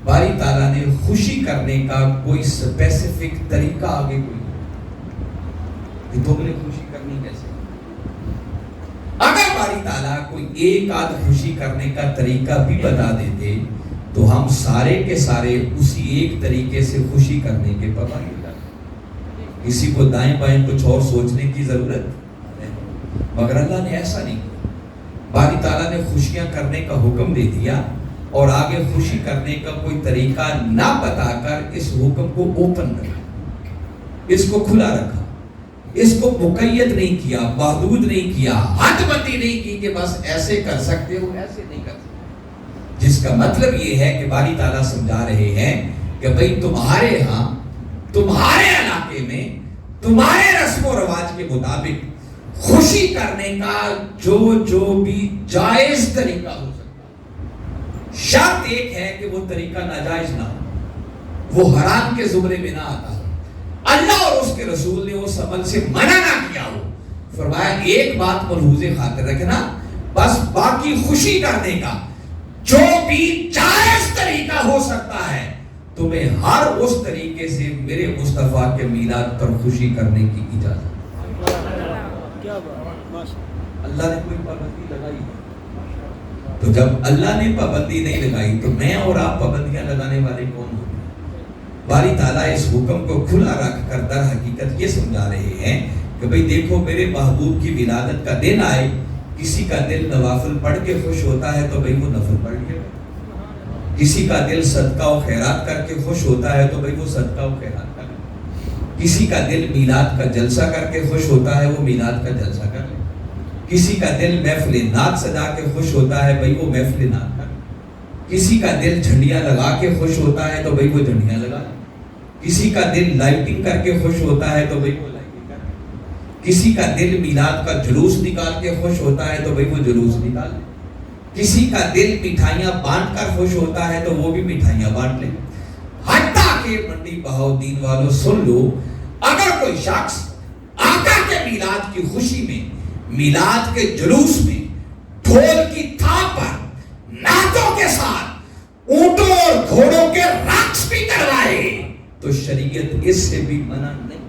باری تعالیٰ نے خوشی کرنے کا کوئی اسپیسیفک طریقہ آگے کوئی کہ تم نے خوشی کرنی کیسے. اگر باری تعالیٰ کوئی ایک آدھ خوشی کرنے کا طریقہ بھی بتا دیتے تو ہم سارے کے سارے اسی ایک طریقے سے خوشی کرنے کے پابند ہو جاتے. کسی کو دائیں بائیں کچھ اور سوچنے کی ضرورت نہیں. مگر اللہ نے ایسا نہیں کیا. باری تعالیٰ نے خوشیاں کرنے کا حکم دے دیا اور آگے خوشی کرنے کا کوئی طریقہ نہ بتا کر اس حکم کو اوپن رکھا، اس کو کھلا رکھا. اس کو مقید نہیں کیا، محدود نہیں کیا، حد بندی نہیں کی کہ بس ایسے کر سکتے ہو ایسے نہیں کر سکتے، جس کا مطلب یہ ہے کہ باری تعالیٰ سمجھا رہے ہیں کہ بھئی تمہارے ہاں تمہارے علاقے میں تمہارے رسم و رواج کے مطابق خوشی کرنے کا جو بھی جائز طریقہ ہو سکتا، شرط ایک ہے کہ وہ طریقہ ناجائز نہ ہو، وہ حرام کے زمرے میں نہ آتا ہو، اللہ اور اس کے رسول نے اس عمل سے منع نہ کیا ہو۔ فرمایا ایک بات ملحوظ خاطر رکھنا، بس باقی خوشی کرنے کا جو بھی جائز طریقہ ہو سکتا ہے تمہیں ہر اس طریقے سے میرے مصطفیٰ کے میلاد پر خوشی کرنے کی اجازت۔ اللہ نے کوئی پابندی لگائی، تو جب اللہ نے پابندی نہیں لگائی تو میں اور آپ پابندیاں لگانے والے کون ہوتے ہیں؟ باری تعالیٰ اس حکم کو کھلا رکھ کر در حقیقت یہ سمجھا رہے ہیں کہ بھئی دیکھو میرے محبوب کی ولادت کا دن آئے، کسی کا دل نوافل پڑھ کے خوش ہوتا ہے تو بھئی وہ نفل پڑھ کے، کسی کا دل صدقہ و خیرات کر کے خوش ہوتا ہے تو بھئی وہ صدقہ و خیرات کر لے، کسی کا دل میلاد کا جلسہ کر کے خوش ہوتا ہے وہ میلاد کا جلسہ کر لے، کسی کا دل محفل نعت سجا کے خوش ہوتا ہے بھئی وہ محفل نعت کر لے، کسی کا دل جھنڈیاں لگا کے خوش ہوتا ہے تو بھئی وہ جھنڈیاں لگا لے، کسی کا دل لائٹنگ کر کے خوش ہوتا ہے تو بھئی وہ لائٹنگ کر لے، کسی کا دل میلاد کا جلوس نکال کے خوش ہوتا ہے تو بھئی وہ جلوس نکال لے، کسی کا دل مٹھائیاں بانٹ کر خوش ہوتا ہے تو وہ بھی مٹھائیاں بانٹ لے۔ حتیٰ کہ منڈی بہاؤدین والوں سن لو، اگر کوئی شخص آقا کے میلاد کی خوشی میں، میلاد کے جلوس میں، ڈھول کی تھاپ پر نعتوں کے ساتھ اونٹوں اور گھوڑوں کے رقص بھی کروائے تو شریعت اس سے بھی منع نہیں۔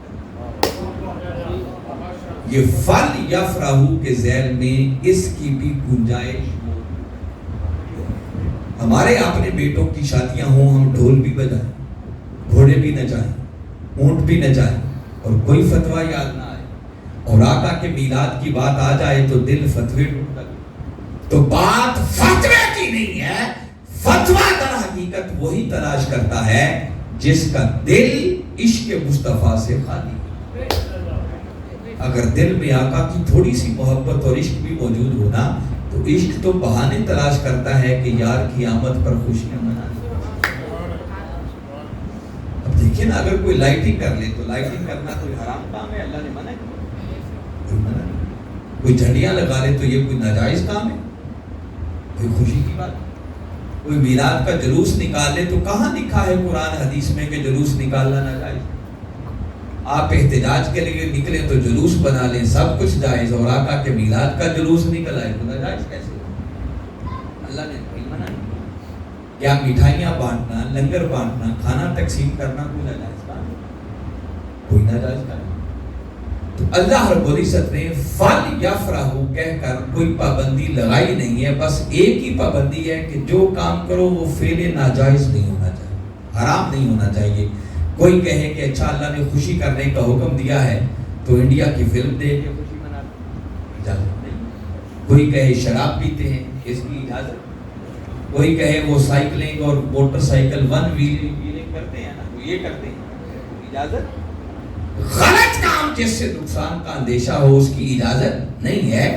یہ فل یفرحو کے ذیل میں اس کی بھی گنجائش۔ ہمارے اپنے بیٹوں کی شادیاں ہوں، ہم ڈھول بھی بجائیں، گھوڑے بھی نچائیں، اونٹ بھی نچائیں اور کوئی فتویٰ یاد نہ آئے، اور آقا کے میلاد کی بات آ جائے تو دل فتوے ڈھونڈتا۔ تو بات فتوے کی نہیں ہے، فتویٰ در حقیقت وہی تلاش کرتا ہے جس کا دل عشق مصطفیٰ سے خالی۔ اگر دل میں آقا کی تھوڑی سی محبت اور عشق بھی موجود ہونا تو عشق تو بہانے تلاش کرتا ہے کہ یار کی آمد پر خوشیاں منانے۔ اب دیکھیں نا، اگر کوئی لائٹنگ کر لے تو لائٹنگ کرنا کوئی حرام کام ہے؟ اللہ نے منع کیا؟ کوئی منع نہیں۔ کوئی جھنڈیاں لگا لے تو یہ کوئی ناجائز کام ہے؟ کوئی خوشی کی بات؟ کوئی میلاد کا جلوس نکال لے تو کہاں لکھا ہے قرآن حدیث میں کہ جلوس نکالنا ناجائز؟ آپ احتجاج کے لیے نکلے تو جلوس بنا لیں، سب کچھ جائز، اور آقا کے میلاد کا جلوس نکل آئے تو ناجائز کیسے؟ اللہ نے کوئی منع نہیں کیا؟ مٹھائیاں بانٹنا، لنگر بانٹنا، کھانا تقسیم کرنا کوئی ناجائز کام؟ کوئی ناجائز کام؟ تو اللہ رب العزت نے فل یفرحو کہہ کر کوئی پابندی لگائی نہیں ہے، بس ایک ہی پابندی ہے کہ جو کام کرو وہ فعل ناجائز نہیں ہونا چاہیے، حرام نہیں ہونا چاہیے۔ کوئی کہے کہ اچھا اللہ نے خوشی کرنے کا حکم دیا ہے تو انڈیا کی فلم دیکھ کے خوشی مناتے، اجازت نہیں۔ کوئی کہے شراب پیتے ہیں، اس کی اجازت۔ کوئی کہے وہ سائیکلنگ اور موٹر سائیکل ون ویلنگ کرتے ہیں نا، وہ یہ کرتے ہیں، اجازت۔ غلط کام جس سے نقصان کا اندیشہ ہو اس کی اجازت نہیں ہے۔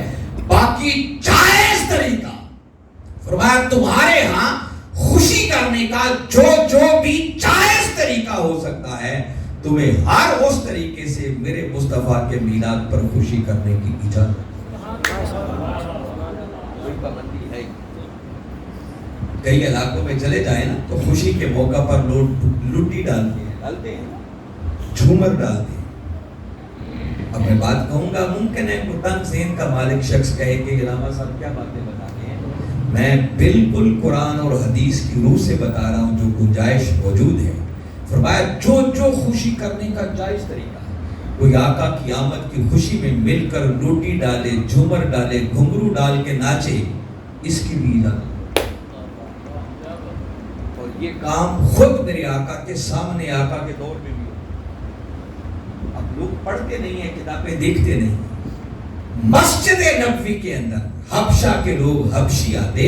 باقی جائز طریقہ، فرمایا تمہارے ہاں خوشی کرنے کا جو بھی جائز طریقہ ہو سکتا ہے تمہیں ہر اس طریقے سے میرے مصطفیٰ کے میلاد پر خوشی کرنے کی اجازت۔ کوئی پابندی ہے؟ کئی علاقوں میں چلے جائیں نا تو خوشی کے موقع پر لوگ لٹی ڈالتے ہیں، جھومر ڈالتے ہیں۔ اب میں بات کہوں گا، ممکن ہے کوئی تنگ ذہن کا مالک شخص کہے کہ علامہ صاحب کیا باتیں بتاتے ہیں؟ میں بالکل قرآن اور حدیث کی روح سے بتا رہا ہوں جو گنجائش موجود ہے۔ فرمایا جو خوشی کرنے کا جائز طریقہ ہے، کوئی آقا کی آمد کی خوشی میں مل کر لوٹی ڈالے، جھومر ڈالے، گھنگرو ڈال کے ناچے، اس کی بھی اجازت۔ اور یہ کام خود میرے آقا کے سامنے، آقا کے دور میں بھی ہو۔ اب لوگ پڑھتے نہیں ہیں، کتابیں دیکھتے نہیں۔ مسجد نبوی کے اندر حبشہ کے لوگ حبشی آتے،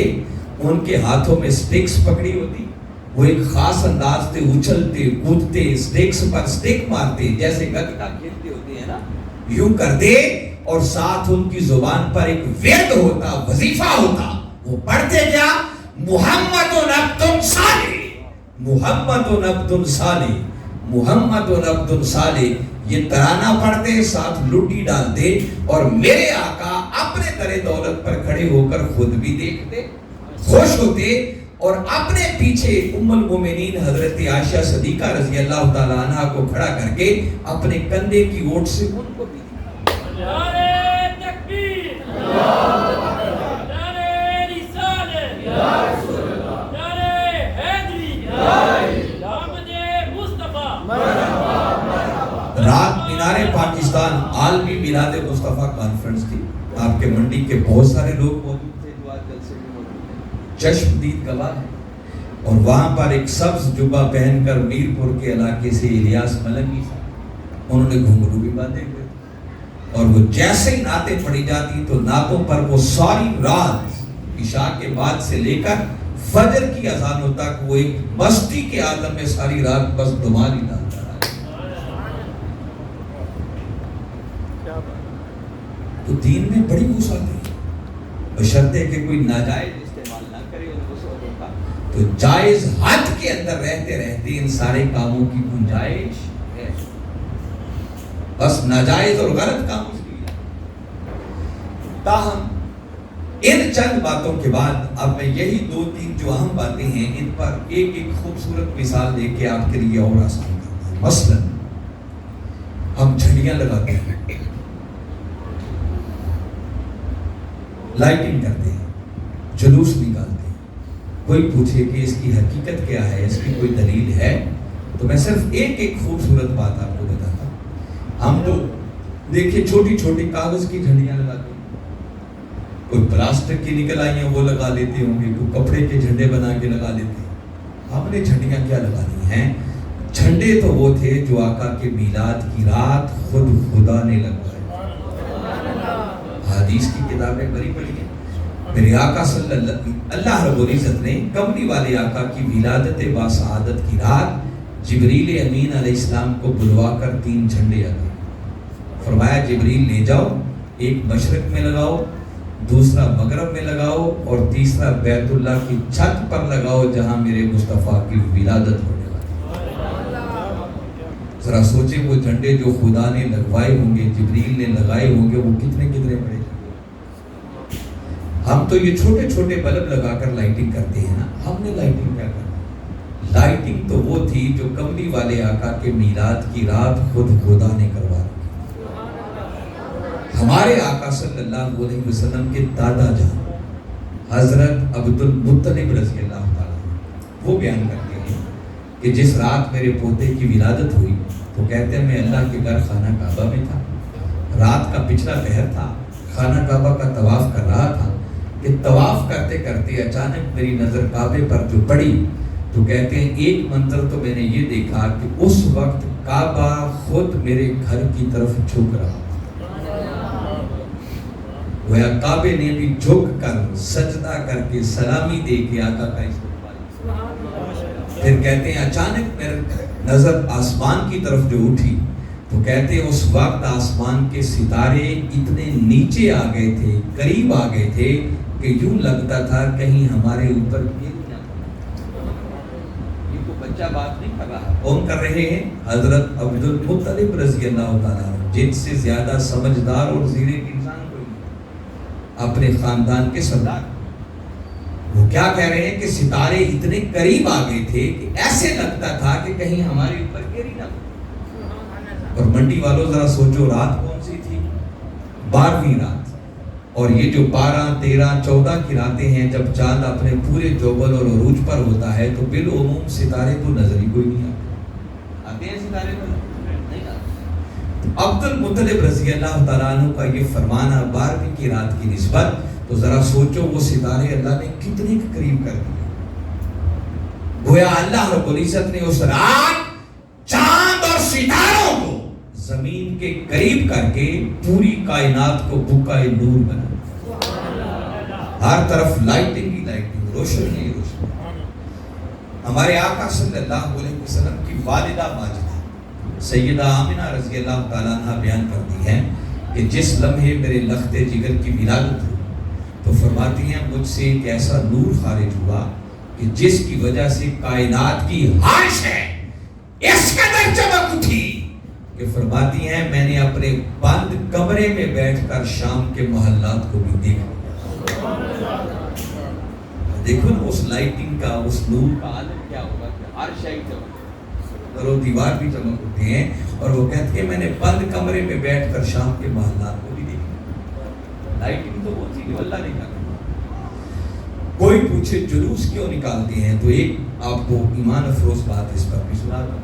ان کے ہاتھوں میں سٹکس پکڑی ہوتی، وہ ایک خاص انداز سے اچھلتے کودتے، سٹکس پر سٹک مارتے، جیسے گتکا کھیلتے ہوتے ہیں نا، یوں کر دے اور ساتھ ان کی زبان پر ایک ورد ہوتا، وظیفہ ہوتا. وہ پڑھتے کیا؟ محمد عبد صالح، محمد عبد صالح، محمد عبد صالح. یہ ترانہ پڑھتے، ساتھ لوٹی ڈالتے، اور میرے آقا اپنے در دولت پر کھڑے ہو کر خود بھی دیکھتے، خوش ہوتے، اور اپنے پیچھے ام المومنین حضرت عائشہ صدیقہ رضی اللہ تعالی عنہ کو کھڑا کر کے اپنے کندھے کی اوٹ سے ان کو بھی رات مینار پاکستان عالمی میلاد مصطفیٰ کانفرنس تھی. آپ کے منڈی کے بہت سارے لوگ موجود تھے جو آج جلسے میں موجود ہیں، چشم دید گواہ ہے. اور وہاں پر ایک سبز جبہ پہن کر میرپور کے علاقے سے الیاس ملنگی صاحب، انہوں نے گھنگرو بھی باندھے ہوئے، اور وہ جیسے ہی نعتیں پڑھی جاتی تو نعتوں پر وہ ساری رات عشاء کے بعد سے لے کر فجر کی اذانوں تک وہ ایک مستی کے عالم میں ساری رات بس دمال ہی ڈالتا رہا. تو دین میں بڑی وسعت ہے، بشرطے کہ کوئی ناجائز استعمال نہ کرے. تو جائز حد کے اندر رہتے رہتے ان سارے کاموں کی گنجائش ہے، بس ناجائز اور غلط کام اس کی. تاہم ان چند باتوں کے بعد اب میں یہی دو تین جو اہم باتیں ہیں ان پر ایک ایک خوبصورت مثال دے کے آپ کے لیے اور آسان کرتا ہوں. مثلا ہم جھنڈیاں لگاتے ہیں، لائٹنگ کرتے ہیں، جلوس نکالتے ہیں. کوئی پوچھے کہ اس کی حقیقت کیا ہے، اس کی کوئی دلیل ہے، تو میں صرف ایک ایک خوبصورت بات آپ کو بتاتا ہوں. ہم تو دیکھیں چھوٹی چھوٹی کاغذ کی جھنڈیاں لگاتے ہیں، کوئی پلاسٹک کی نکل آئی ہیں وہ لگا لیتے ہوں گے، کوئی کپڑے کے جھنڈے بنا کے لگا لیتے ہیں. ہم نے جھنڈیاں کیا لگانی ہیں؟ جھنڈے تو وہ تھے جو آقا کے میلاد کی رات خود خدا نے لگوائے. حدیث کی کتابیں بڑی پڑھی ہیں. میرے آقا صلی اللہ رب العزت نے کملی والے آقا کی ولادت با سعادت کی رات جبریل امین علیہ السلام کو بلوا کر 3 جھنڈے لگائے. فرمایا جبریل لے جاؤ، ایک مشرق میں لگاؤ، دوسرا مغرب میں لگاؤ، اور تیسرا بیت اللہ کی چھت پر لگاؤ جہاں میرے مصطفیٰ کی ولادت ہونے والی. ذرا سوچیں وہ جھنڈے جو خدا نے لگوائے ہوں گے، جبریل نے لگائے ہوں گے، وہ کتنے کتنے بڑے. ہم تو یہ چھوٹے چھوٹے بلب لگا کر لائٹنگ کرتے ہیں نا. ہم نے لائٹنگ کیا کرنا؟ لائٹنگ تو وہ تھی جو کملی والے آقا کے میلاد کی رات خود خدا نے کروا دی. ہمارے آقا صلی اللہ علیہ وسلم کے دادا جان حضرت عبد المطلب رضی اللہ تعالیٰ وہ بیان کرتے ہیں کہ جس رات میرے پوتے کی ولادت ہوئی تو کہتے ہیں میں اللہ کے گھر خانہ کعبہ میں تھا. رات کا پچھلا پہر تھا، خانہ کعبہ کا طواف کر رہا تھا کہ طواف کرتے کرتے اچانک میری نظر کعبے پر جو پڑی تو کہتے ہیں ایک منظر تو میں نے یہ دیکھا کہ اس وقت کعبہ خود میرے گھر کی طرف جھک رہا. گویا کعبے نے بھی جھک کر سجدہ کر کے سلامی دے کے آقا کا استقبال. پھر کہتے ہیں اچانک میری نظر آسمان کی طرف جو اٹھی تو کہتے ہیں اس وقت آسمان کے ستارے اتنے نیچے آ گئے تھے، قریب آ گئے تھے کہ یوں لگتا تھا کہیں ہمارے اوپر گر نہ پڑے. یہ تو بچہ بات نہیں کر رہا، کون کر رہے ہیں؟ حضرت عبد المطلب رضی اللہ تعالیٰ عنہ، جن سے زیادہ سمجھدار اور زیرے انسان کوئی نہیں، اپنے خاندان کے سردار. وہ کیا کہہ رہے ہیں کہ ستارے اتنے قریب آ گئے تھے کہ ایسے لگتا تھا کہ کہیں ہمارے اوپر گر نہ پڑے. اور منڈی والوں ذرا سوچو رات کون سی تھی؟ 12ویں رات. اور یہ جو 12، 13، 14 کی راتیں ہیں جب چاند اپنے پورے جوبل اور عروج پر ہوتا ہے تو بالعموم ستارے تو نظر ہی کوئی نہیں آتے ہیں ستارے تو نہیں آتے. عبد المطلب رضی اللہ تعالیٰ عنہ کا یہ فرمانا 12ویں کی رات کی نسبت، تو ذرا سوچو وہ ستارے اللہ نے کتنے قریب کر دیے. گویا اللہ رب العزت نے اس رات چاند اور ستاروں کو زمین کے قریب کر کے پوری کائنات کو بکائے نور بنا. ہر طرف لائٹنگ ہی لائٹنگ، روشنی ہی روشنی. ہمارے آقا صلی اللہ علیہ وسلم کی والدہ ماجدہ سیدہ آمنہ رضی اللہ تعالیٰ عنہ بیان کرتی ہیں کہ جس لمحے میرے لخت جگر کی ولادت ہوئی تو فرماتی ہیں مجھ سے ایک ایسا نور خارج ہوا کہ جس کی وجہ سے کائنات کی ہر شے اس قدر چمک اٹھی کہ فرماتی ہیں میں نے اپنے بند کمرے میں بیٹھ کر شام کے محلات کو بھی دیکھا۔ دیکھو نا اس لائٹنگ کا، اس نور کا عالم کیا ہوگا کہ ہر شے چمک، اور وہ دیوار بھی چمک اٹھتے ہیں، اور وہ کہتے ہیں میں نے بند کمرے میں بیٹھ کر شام کے محلات کو بھی دیکھا۔ لائٹنگ تو وہ تھی جو اللہ نے کہا۔ کوئی پوچھے جلوس کیوں نکالتے ہیں تو ایک آپ کو ایمان افروز بات اس پر بھی سنا دوں۔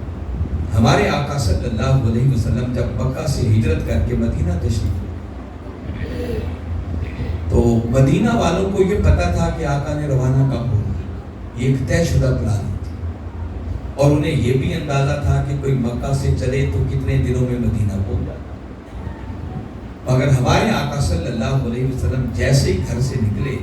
ہمارے آقا صلی اللہ علیہ وسلم جب مکہ سے ہجرت کر کے مدینہ تشریف لائے تو مدینہ والوں کو یہ پتا تھا کہ آقا نے روانہ کب ہونا، یہ ایک طے شدہ پلان تھی، اور انہیں یہ بھی اندازہ تھا کہ کوئی مکہ سے چلے تو کتنے دنوں میں مدینہ پہنچ جاتا۔ مگر ہمارے آقا صلی اللہ علیہ وسلم جیسے ہی گھر سے نکلے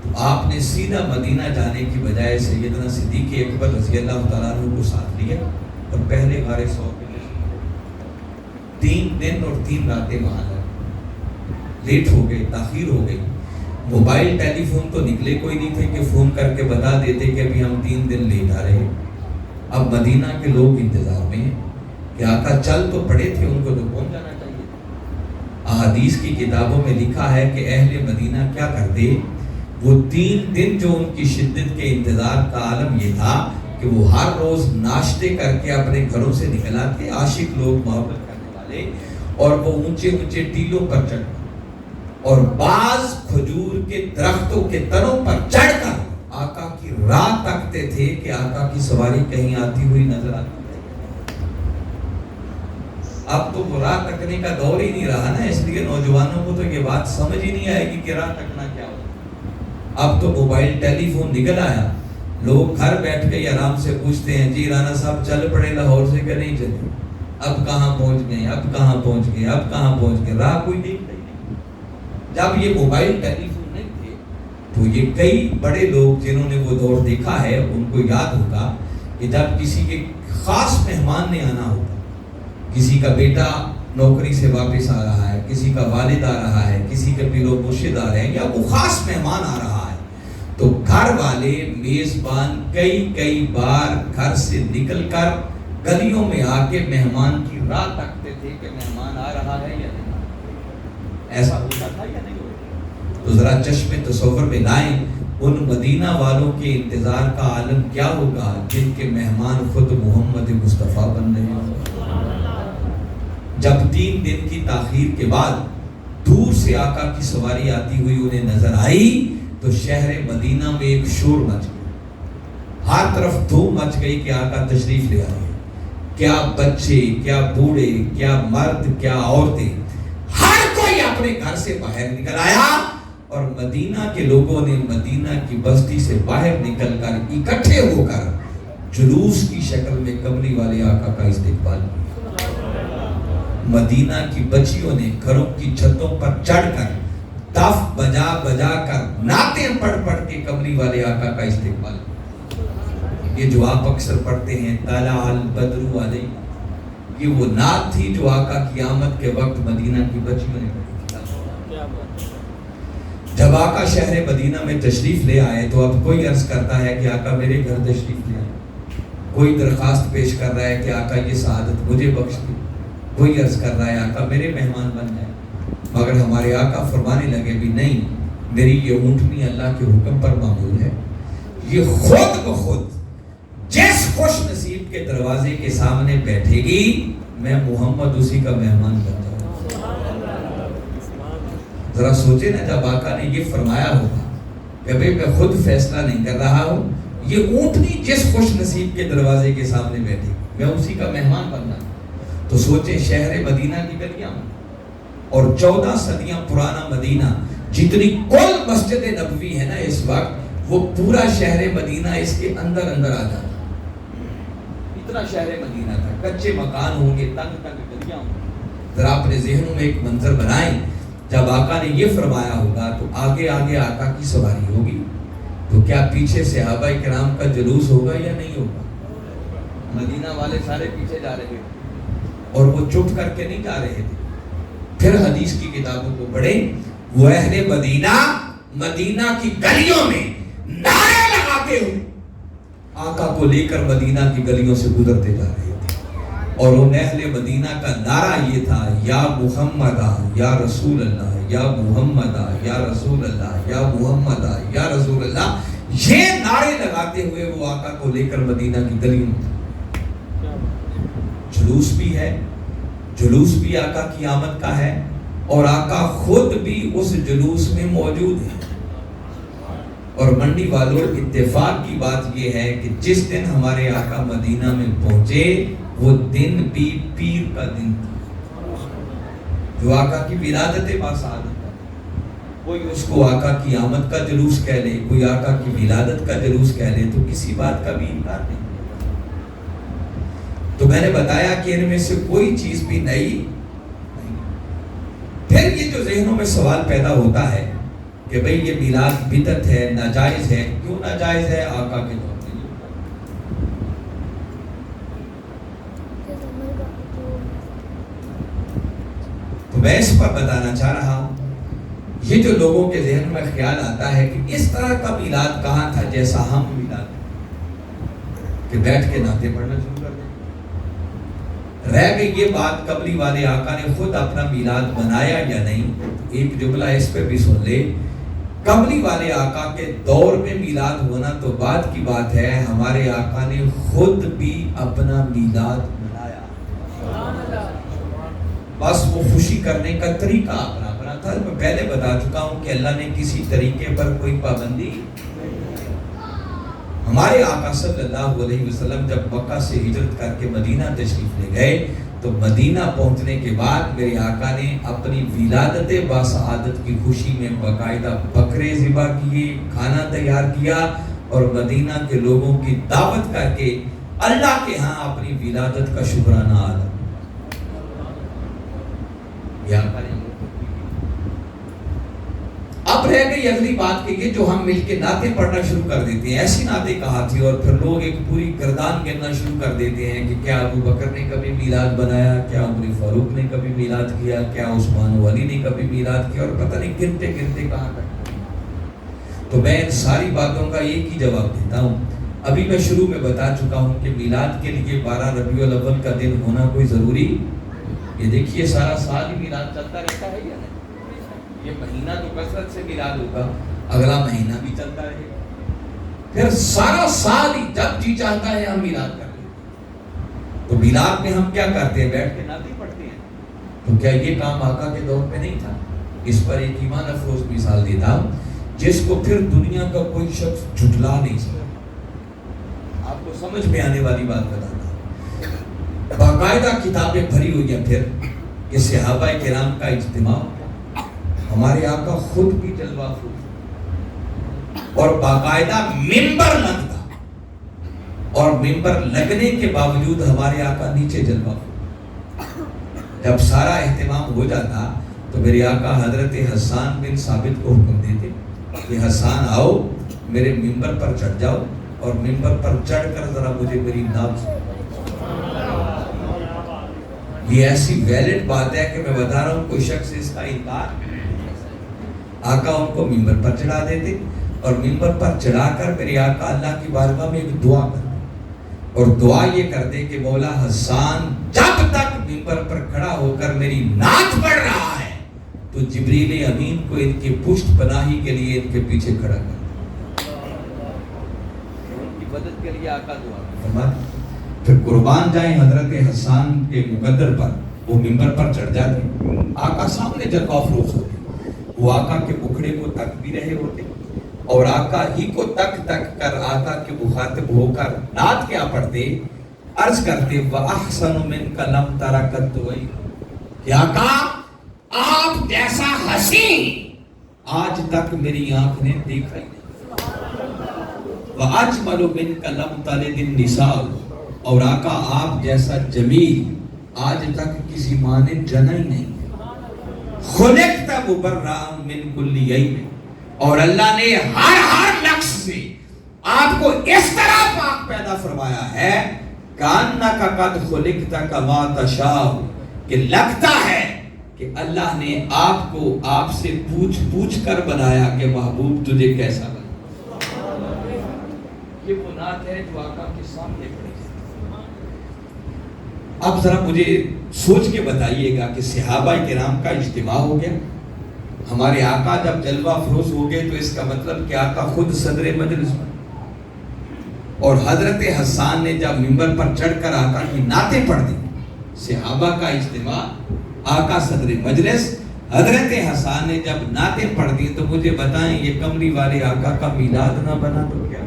تو آپ نے سیدھا مدینہ جانے کی بجائے سیدنا صدیق اکبر رضی اللہ تعالیٰ عنہ کو ساتھ لیا اور پہلے غار ثور پہ 3 دن اور 3 راتیں وہاں رہے۔ لیٹ ہو گئے، تاخیر ہو گئی، موبائل ٹیلی فون تو نکلے کوئی نہیں تھے کہ فون کر کے بتا دیتے کہ ابھی ہم 3 دن لیٹ آ رہے ہیں۔ اب مدینہ کے لوگ انتظار میں ہیں کہ آقا چل تو پڑے تھے، ان کو تو پہنچ جانا چاہیے۔ احادیث کی کتابوں میں لکھا ہے کہ اہل مدینہ کیا کرتے، وہ 3 دن جو ان کی شدت کے انتظار کا عالم یہ تھا کہ وہ ہر روز ناشتے کر کے اپنے گھروں سے نکل آتے، عاشق لوگ، محبت کرنے والے، اور وہ اونچے اونچے ٹیلوں پر چڑھ اور بعض کھجور کے درختوں کے تنوں پر چڑھ کر آقا کی راہ تکتے تھے کہ آقا کی سواری کہیں آتی ہوئی نظر آتی ہے۔ اب تو وہ راہ تکنے کا دور ہی نہیں رہا نا، اس لیے نوجوانوں کو تو یہ بات سمجھ ہی نہیں آئے گی کہ راہ تکنا کیا ہوتا۔ اب تو موبائل ٹیلی فون نکل آیا، لوگ گھر بیٹھ کے آرام سے پوچھتے ہیں جی رانا صاحب چل پڑے لاہور سے کہ نہیں چلے، اب کہاں پہنچ گئے، اب کہاں پہنچ گئے، اب کہاں پہنچ گئے، راہ کوئی دیکھتا ہی نہیں۔ جب یہ موبائل ٹیلی فون نہیں تھے تو یہ کئی بڑے لوگ جنہوں نے وہ دور دیکھا ہے ان کو یاد ہوگا کہ جب کسی کے خاص مہمان نے آنا ہوتا، کسی کا بیٹا نوکری سے واپس آ رہا ہے، کسی کا والد آ رہا ہے، کسی کے پیر و مرشد آ رہے ہیں، یا وہ خاص مہمان آ رہا ہے، تو گھر والے میزبان کئی بار گھر سے نکل کر گلیوں میں آ کے مہمان کی راہ تکتے تھے کہ مہمان آ رہا ہے یا نہیں۔ ایسا ہوتا تھا یا نہیں ہوتا؟ تو ذرا چشم تصور میں لائیں ان مدینہ والوں کے انتظار کا عالم کیا ہوگا جن کے مہمان خود محمد مصطفیٰ بن رہے ہیں۔ جب 3 دن کی تاخیر کے بعد دور سے آقا کی سواری آتی ہوئی انہیں نظر آئی تو شہر مدینہ میں ایک شور مچ گیا، ہر طرف دھوم مچ گئی کہ آقا تشریف لے آئے۔ کیا بچے، کیا بوڑھے، کیا مرد، کیا عورتیں، ہر کوئی اپنے گھر سے باہر نکل آیا، اور مدینہ کے لوگوں نے مدینہ کی بستی سے باہر نکل کر اکٹھے ہو کر جلوس کی شکل میں کملی والے آقا کا استقبال کیا۔ مدینہ کی بچیوں نے گھروں کی چھتوں پر چڑھ کر دف بجا بجا کر نعتیں پڑھ کے کملی والے آقا کا استقبال کیا۔ یہ جو آپ اکثر پڑھتے ہیں طلع البدر علینا، یہ وہ نعت تھی جو آقا کی آمد کے وقت مدینہ کی بچیوں نے پڑھی تھی۔ جب آقا شہر مدینہ میں تشریف لے آئے تو اب کوئی عرض کرتا ہے کہ آقا میرے گھر تشریف لے آئے، کوئی درخواست پیش کر رہا ہے کہ آقا یہ سعادت مجھے بخش دی، کوئی عرض کر رہا ہے آقا میرے مہمان بن جائے، مگر ہمارے آقا فرمانے لگے بھی نہیں، میری یہ اونٹنی اللہ کے حکم پر معمول ہے، یہ خود بخود جس خوش نصیب کے دروازے کے سامنے بیٹھے گی میں محمد اسی کا مہمان بن جاؤں۔ ذرا سوچے نا، جب آقا نے یہ فرمایا ہوگا کہ بھئی میں خود فیصلہ نہیں کر رہا ہوں، یہ اونٹنی جس خوش نصیب کے دروازے کے سامنے بیٹھے میں اسی کا مہمان بن جاؤں، تو سوچیں شہر مدینہ کی گلیاں اور 14 صدیاں پرانا مدینہ، جتنی کل مسجد نبوی ہے نا اس وقت، وہ پورا شہر مدینہ اس کے اندر آ جاتا، اتنا شہر مدینہ تھا، کچے مکان ہوں گے، تنگ گلیاں ہوں گے۔ ذرا اپنے ذہنوں میں ایک منظر بنائیں، جب آقا نے یہ فرمایا ہوگا تو آگے آقا کی سواری ہوگی، تو کیا پیچھے صحابہ کرام کا جلوس ہوگا یا نہیں ہوگا؟ مدینہ والے سارے پیچھے جا رہے ہیں، اور وہ چپ کر کے نہیں جا رہے تھے. پھر حدیث کی کتابوں کو پڑھیں, وہ اہل مدینہ مدینہ کی گلیوں میں نعرے لگاتے ہوئے آقا کو لے کر مدینہ کی گلیوں سے گزرتے جا رہے تھے. اور ان اہل مدینہ کا نعرہ یہ تھا, یا محمد یا رسول اللہ, یا محمد یا رسول اللہ, یا محمد یا رسول اللہ. یہ نعرے لگاتے ہوئے وہ آقا کو لے کر مدینہ کی گلیوں میں. جلوس بھی ہے, جلوس بھی آقا کی آمد کا ہے, اور آقا خود بھی اس جلوس میں موجود ہے. اور منڈی والوں, اتفاق کی بات یہ ہے کہ جس دن ہمارے آقا مدینہ میں پہنچے وہ دن بھی پیر کا دن تھا, جو آقا کی ولادت باسعادت ہے. کوئی اس کو آقا کی آمد کا جلوس کہہ لے, کوئی آقا کی ولادت کا جلوس کہہ لے, تو کسی بات کا بھی انکار نہیں. تو میں نے بتایا کہ ان میں سے کوئی چیز بھی نہیں. پھر یہ جو ذہنوں میں سوال پیدا ہوتا ہے کہ بھئی یہ میلاد بدعت ہے, ناجائز ہے. کیوں ناجائز ہے؟ آقا کے دور میں. تو میں اس پر بتانا چاہ رہا ہوں, یہ جو لوگوں کے ذہن میں خیال آتا ہے کہ اس طرح کا میلاد کہاں تھا جیسا ہم میلاد, کہ بیٹھ کے نعتیں پڑھنا شروع کر دیں. رہ گئی یہ بات قبلی والے آقا نے خود اپنا میلاد بنایا یا نہیں. ایک جملہ اس پہ بھی سن لے, قبلی والے آقا کے دور میں میلاد ہونا تو بعد کی بات ہے, ہمارے آقا نے خود بھی اپنا میلاد بنایا. بس وہ خوشی کرنے کا طریقہ اپنا اپنا تھا. میں پہلے بتا چکا ہوں کہ اللہ نے کسی طریقے پر کوئی پابندی. ہمارے آقا صلی اللہ علیہ وسلم جب مکہ سے ہجرت کر کے مدینہ تشریف لے گئے تو مدینہ پہنچنے کے بعد میرے آقا نے اپنی ولادت باسعادت کی خوشی میں باقاعدہ بکرے ذبح کیے, کھانا تیار کیا, اور مدینہ کے لوگوں کی دعوت کر کے اللہ کے ہاں اپنی ولادت کا شکرانہ ادا. اب رہ گئی اگلی بات کہ یہ جو ہم مل کے نعتیں پڑھنا شروع کر دیتے ہیں, ایسی نعتیں کہا تھی, اور پھر لوگ ایک پوری گردان گننا شروع کر دیتے ہیں کہ کیا ابو بکر نے کبھی میلاد بنایا, کیا عمر فاروق نے کبھی میلاد کیا, کیا عثمان ولی نے کبھی میلاد کیا, اور پتہ نہیں گنتے گنتے کہاں تک. تو میں ان ساری باتوں کا ایک ہی جواب دیتا ہوں. ابھی میں شروع میں بتا چکا ہوں کہ میلاد کے لیے 12 ربیع الاول کا دن ہونا کوئی ضروری. یہ دیکھیے سارا سال ہی میلاد چلتا رہتا ہے یا نہیں. یہ مہینہ تو کثرت سے میلاد ہوگا, اگلا مہینہ بھی چلتا رہے گا, پھر سارا سال ہی جب جی چاہتا ہے ہم میلاد کر لیتے ہیں. تو میلاد میں ہم کیا کرتے ہیں؟ بیٹھ کے نعتیں پڑھتے ہیں. تو کیا یہ کام آقا کے دور میں نہیں تھا؟ اس پر ایک ایمان افروز مثال دیتا ہوں جس کو پھر دنیا کا کوئی شخص جھٹلا نہیں سکتا. آپ کو سمجھ میں آنے والی بات بتانا, باقاعدہ کتابیں بھری ہوئی ہیں پھر کہ صحابہ کرام کا اجتماع, ہمارے آقا خود بھی جلوہ افروز, اور باقاعدہ ممبر لگتا, اور ممبر لگنے کے باوجود ہمارے آقا نیچے جلوہ افروز. جب سارا اہتمام ہو جاتا تو میرے آقا حضرت حسان بن ثابت کو حکم دیتے کہ حسان آؤ, میرے ممبر پر چڑھ جاؤ, اور ممبر پر چڑھ کر ذرا مجھے میری نعت. یہ ایسی ویلڈ بات ہے کہ میں بتا رہا ہوں, کوئی شخص اس کا انکار. آقا ان کو ممبر پر چڑھا دیتے, اور ممبر پر چڑھا کر میرے آقا اللہ کی بارگاہ میں ایک دعا کرتے, اور دعا یہ کرتے کہ مولا حسان جب تک ممبر پر کھڑا ہو کر میری نعت پڑھ رہا ہے تو جبریل امین کو ان کے پشت پناہی کے لیے ان کے پیچھے کھڑا کر, ان کی مدد کے لیے آقا دعا فرماتے. پھر قربان جائیں حضرت حسان کے مقدر پر, وہ ممبر پر چڑھ جاتے, آقا سامنے جلوہ افروز ہوتے, وہ آقا کے بکھڑے کو تک بھی رہے ہوتے, اور آقا ہی کو تک تک کر آقا کے مخاطب ہو کر نعت کیا پڑھتے, عرض کرتے وَأَحْسَنُ مِنْكَ لَمْ تَرَ قَطُّ عَيْنٌ, کہ آقا آپ جیسا حسین آج تک میری آنکھ نے دیکھا ہی نہیں. وَأَجْمَلُ مِنْكَ لَمْ تَلِدِ النِّسَاءُ, اور آقا آپ جیسا جمیل آج تک کسی ماں نے جنا ہی نہیں. خلقت مبرأ من کل عیب, اور اللہ نے ہر لفظ سے آپ کو اس طرح پاک پیدا فرمایا ہے کانک قد خلقت کما تشاء، کہ لگتا ہے کہ اللہ نے آپ کو آپ سے پوچھ پوچھ کر بنایا کہ محبوب تجھے کیسا بنا۔ یہ وہ نعت ہے جو آقا کے سامنے پڑھی۔ اب ذرا مجھے سوچ کے بتائیے گا کہ صحابہ کرام کا اجتماع ہو گیا، ہمارے آقا جب جلوہ افروز ہو گئے تو اس کا مطلب کہ آقا خود صدر مجلس بنے، اور حضرت حسان نے جب منبر پر چڑھ کر آقا کی نعتیں پڑھ دی، صحابہ کا اجتماع، آقا صدر مجلس، حضرت حسان نے جب نعتیں پڑھ دی، تو مجھے بتائیں یہ کمری والے آقا کا میلاد نہ بنا تو کیا؟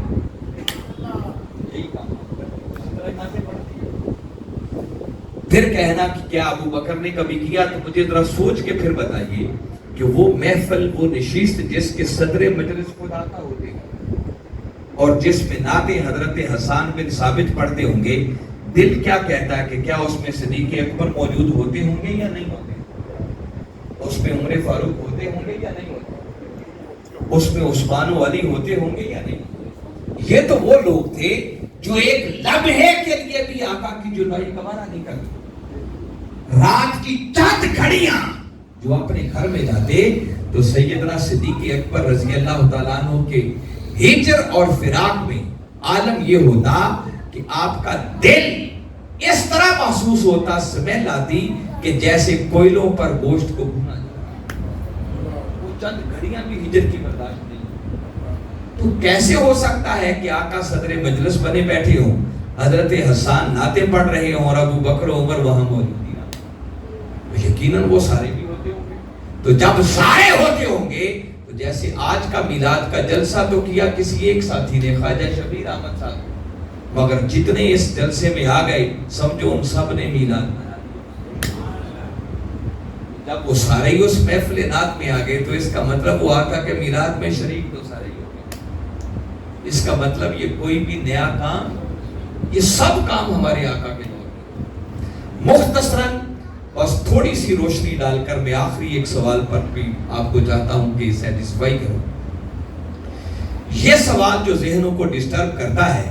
پھر کہنا کہ کیا ابو بکر نے کبھی کیا؟ تو مجھے ذرا سوچ کے پھر بتائیے کہ وہ محفل، وہ نشست جس کے صدر مجلس خود آقا ہوتے ہیں اور جس میں نعتیں حضرت حسان بن ثابت پڑھتے ہوں گے، دل کیا کہتا ہے کہ کیا اس میں صدیق اکبر موجود ہوتے ہوں گے یا نہیں ہوتے؟ اس میں عمر فاروق ہوتے ہوں گے یا نہیں ہوتے؟ اس میں عثمان و علی ہوتے ہوں گے یا نہیں ہوتے؟ یہ تو وہ لوگ تھے جو ایک لمحے کے لیے بھی آقا کی جدائی کا معنی نہیں کرتے۔ رات کی چند گھڑیاں جو اپنے گھر میں جاتے تو سیدنا صدیق اکبر رضی اللہ تعالیٰ عنہ کے ہجر اور فراق میں عالم یہ ہوتا کہ آپ کا دل اس طرح محسوس ہوتا، سمیل آتی کہ جیسے کوئلوں پر گوشت کو بھونا جاتا۔ وہ چند گھڑیاں بھی ہجر کی برداشت نہیں۔ تو کیسے ہو سکتا ہے کہ آقا صدر مجلس بنے بیٹھے ہوں، حضرت حسان نعتیں پڑھ رہے ہوں اور ابو بکر و عمر وہاں موجود ہی نہ؟ تو یقیناً وہ سارے بھی ہوتے ہوں گے۔ تو جب سارے ہوتے ہوں گے تو جیسے آج کا میلاد کا جلسہ تو کیا کسی ایک ساتھی نے، خواجہ شبیر احمد صاحب، مگر جتنے اس جلسے میں آ گئے سمجھو ان سب نے میلاد بنا دیا۔ جب وہ سارے ہی اس محفل نعت میں آ گئے تو اس کا مطلب وہ آقا کے میلاد میں شریک تو سارے ہی ہو گئے۔ اس کا مطلب یہ کوئی بھی نیا کام، یہ سب کام ہمارے آقا کے دور میں۔ مختصراً بس تھوڑی سی روشنی ڈال کر میں آخری ایک سوال پر بھی آپ کو چاہتا ہوں کہ سیٹسفائی کروں۔ یہ سوال جو ذہنوں کو ڈسٹرب کرتا ہے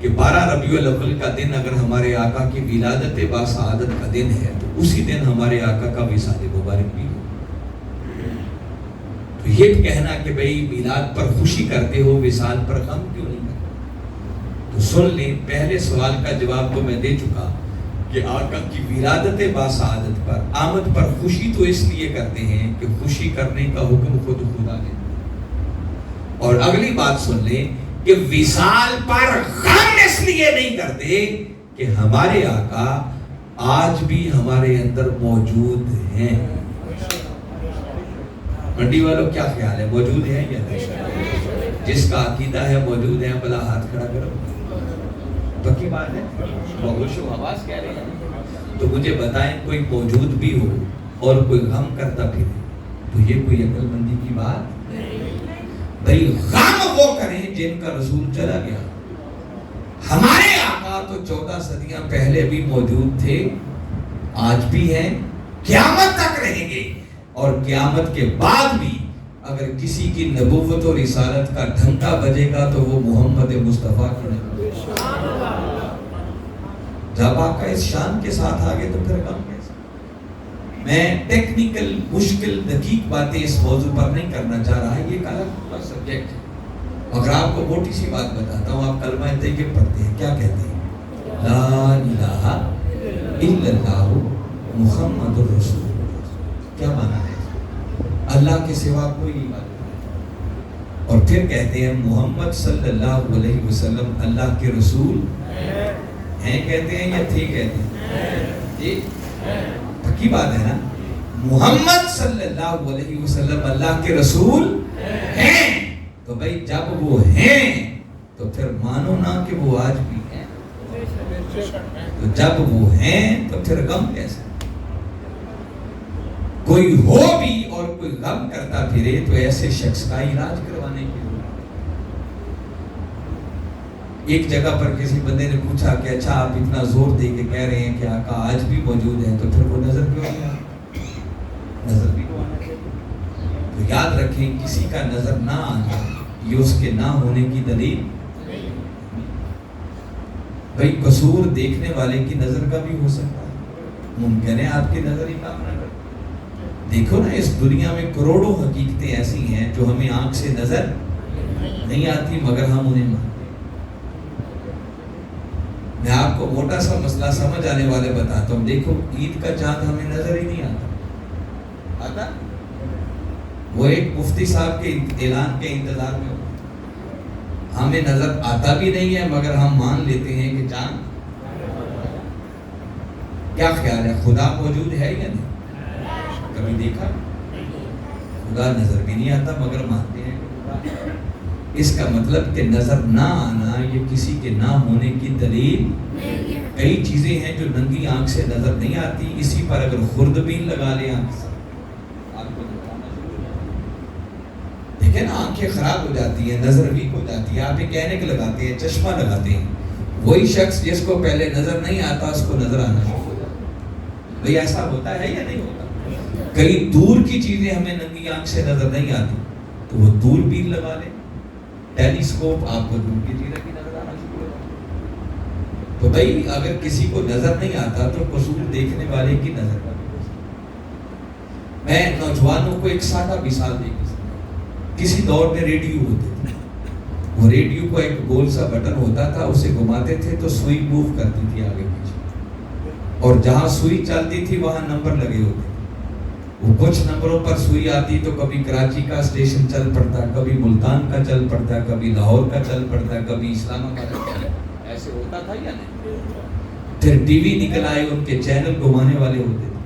کہ 12 ربیع الاول کا دن اگر ہمارے آقا کی ولادت باسعادت کا دن ہے تو اسی دن ہمارے آقا کا وصال مبارک بھی ہو، تو یہ کہنا کہ بھئی میلاد پر خوشی کرتے ہو، وصال پر غم کیوں نہیں کرتے؟ تو سن لیں، پہلے سوال کا جواب تو میں دے چکا کہ آقا کی ولادت باسعادت پر، آمد پر خوشی تو اس لیے کرتے ہیں کہ خوشی کرنے کا حکم خود خدا نے۔ اور اگلی بات سن لیں کہ وصال پر غم اس لیے نہیں کرتے کہ ہمارے آقا آج بھی ہمارے اندر موجود ہیں۔ منڈی والوں کیا خیال ہے، موجود ہیں یا نہیں؟ جس کا عقیدہ ہے موجود ہیں بلا ہاتھ کھڑا کرو۔ پکی بات ہے، بہوش و حواس کہہ رہے ہیں۔ تو مجھے بتائیں کوئی موجود بھی ہو اور کوئی غم کرتا پھرے تو یہ کوئی عقل مندی کی بات؟ بھئی غم وہ کریں جن کا رسول چلا گیا۔ ہمارے آقا تو 14 صدیاں پہلے بھی موجود تھے، آج بھی ہیں، قیامت تک رہیں گے، اور قیامت کے بعد بھی اگر کسی کی نبوت اور رسالت کا ڈھنکا بجے گا تو وہ محمد مصطفیٰ کی نبوت۔ جب آقا اس شان کے ساتھ آگے تو پھر غم کیسا؟ میں ٹیکنیکل مشکل دقیق باتیں اس موضوع پر نہیں کرنا چاہ رہا، یہ ایک الگ سبجیکٹ ہے۔ اگر آپ کو موٹی سی بات بتاتا ہوں، آپ کلمہ طیب پڑھتے ہیں، کیا کہتے ہیں؟ لا الہ الا اللہ محمد الرسول اللہ۔ کیا معنی ہے؟ اللہ کے سوا کوئی عبادت نہیں۔ اور پھر کہتے ہیں محمد صلی اللہ علیہ وسلم اللہ کے رسول ہیں، کہتے ہیں یا تھے کہتے ہیں؟ جی پکی بات ہے نا، محمد صلی اللہ علیہ وسلم اللہ کے رسول ہیں۔ تو بھئی جب وہ ہیں تو پھر مانو نا کہ وہ آج بھی ہیں۔ تو جب وہ ہیں تو پھر غم کیسے؟ کوئی ہو بھی اور کوئی غم کرتا پھرے تو ایسے شخص کا علاج کروانے کی ضرورت۔ ایک جگہ پر کسی بندے نے پوچھا کہ اچھا آپ اتنا زور دے کے کہہ رہے ہیں کہ آقا آج بھی موجود ہیں تو پھر وہ نظر کیوں نہیں آتا؟ نظر بھی تو آنا چاہیے۔ تو یاد رکھیں کسی کا نظر نہ آنا یہ اس کے نہ ہونے کی دلیل۔ بھئی قصور دیکھنے والے کی نظر کا بھی ہو سکتا ہے، ممکن ہے آپ کی نظر ہی کام نہ کرے۔ دیکھو نا اس دنیا میں کروڑوں حقیقتیں ایسی ہیں جو ہمیں آنکھ سے نظر نہیں آتی مگر ہم انہیں مانتے ہیں۔ میں آپ کو موٹا سا مسئلہ سمجھ آنے والے بتاتا ہوں۔ دیکھو عید کا چاند ہمیں نظر ہی نہیں آتا، وہ ایک مفتی صاحب کے اعلان کے انتظار میں ہوتا، ہمیں نظر آتا بھی نہیں ہے مگر ہم مان لیتے ہیں کہ چاند۔ کیا خیال ہے خدا موجود ہے یا نہیں؟ کبھی دیکھا؟ خدا نظر بھی نہیں آتا مگر مانتے ہیں کہ خدا۔ اس کا مطلب کہ نظر نہ آنا یہ کسی کے نہ ہونے کی دلیل۔ کئی چیزیں ہیں جو ننگی آنکھ سے نظر نہیں آتی، اسی پر اگر خوردبین لگا لیں آنکھ سے آپ کو دیکھیں نا آنکھیں خراب ہو جاتی ہیں، نظر ویک ہو جاتی ہے، آپ یہ کہنے کے لگاتے ہیں، چشمہ لگاتے ہیں، وہی شخص جس کو پہلے نظر نہیں آتا اس کو نظر آنا شروع ہو جاتا ہے۔ بھئی ایسا ہوتا ہے یا نہیں ہوتا؟ کئی دور کی چیزیں ہمیں ننگی آنکھ سے نظر نہیں آتی تو وہ دوربین لگا لیں، ٹیلیسکوپ، آپ کو دور کی چیزیں بھی نظر آنا شروع ہو جاتی ہے۔ تو بھئی اگر کسی کو نظر نہیں آتا تو قصور دیکھنے والے کی نظر کا بھی ہو سکتا۔ میں نوجوانوں کو ایک سادہ مثال دے کے کسی دور میں ریڈیو ہوتے تھے، وہ ریڈیو کو ایک گول سا بٹن ہوتا تھا، اسے گھماتے تھے تو سوئی موو کرتی تھی آگے پیچھے، اور جہاں سوئی چلتی تھی وہاں نمبر لگے ہوتے تھے۔ وہ کچھ نمبروں پر سوئی آتی تو کبھی کراچی کا اسٹیشن چل پڑتا، کبھی ملتان کا چل پڑتا، کبھی لاہور کا چل پڑتا، کبھی اسلام آباد کا، ایسے ہوتا تھا یا نہیں؟ پھر ٹی وی نکل آئے، ان کے چینل گھمانے والے ہوتے تھے،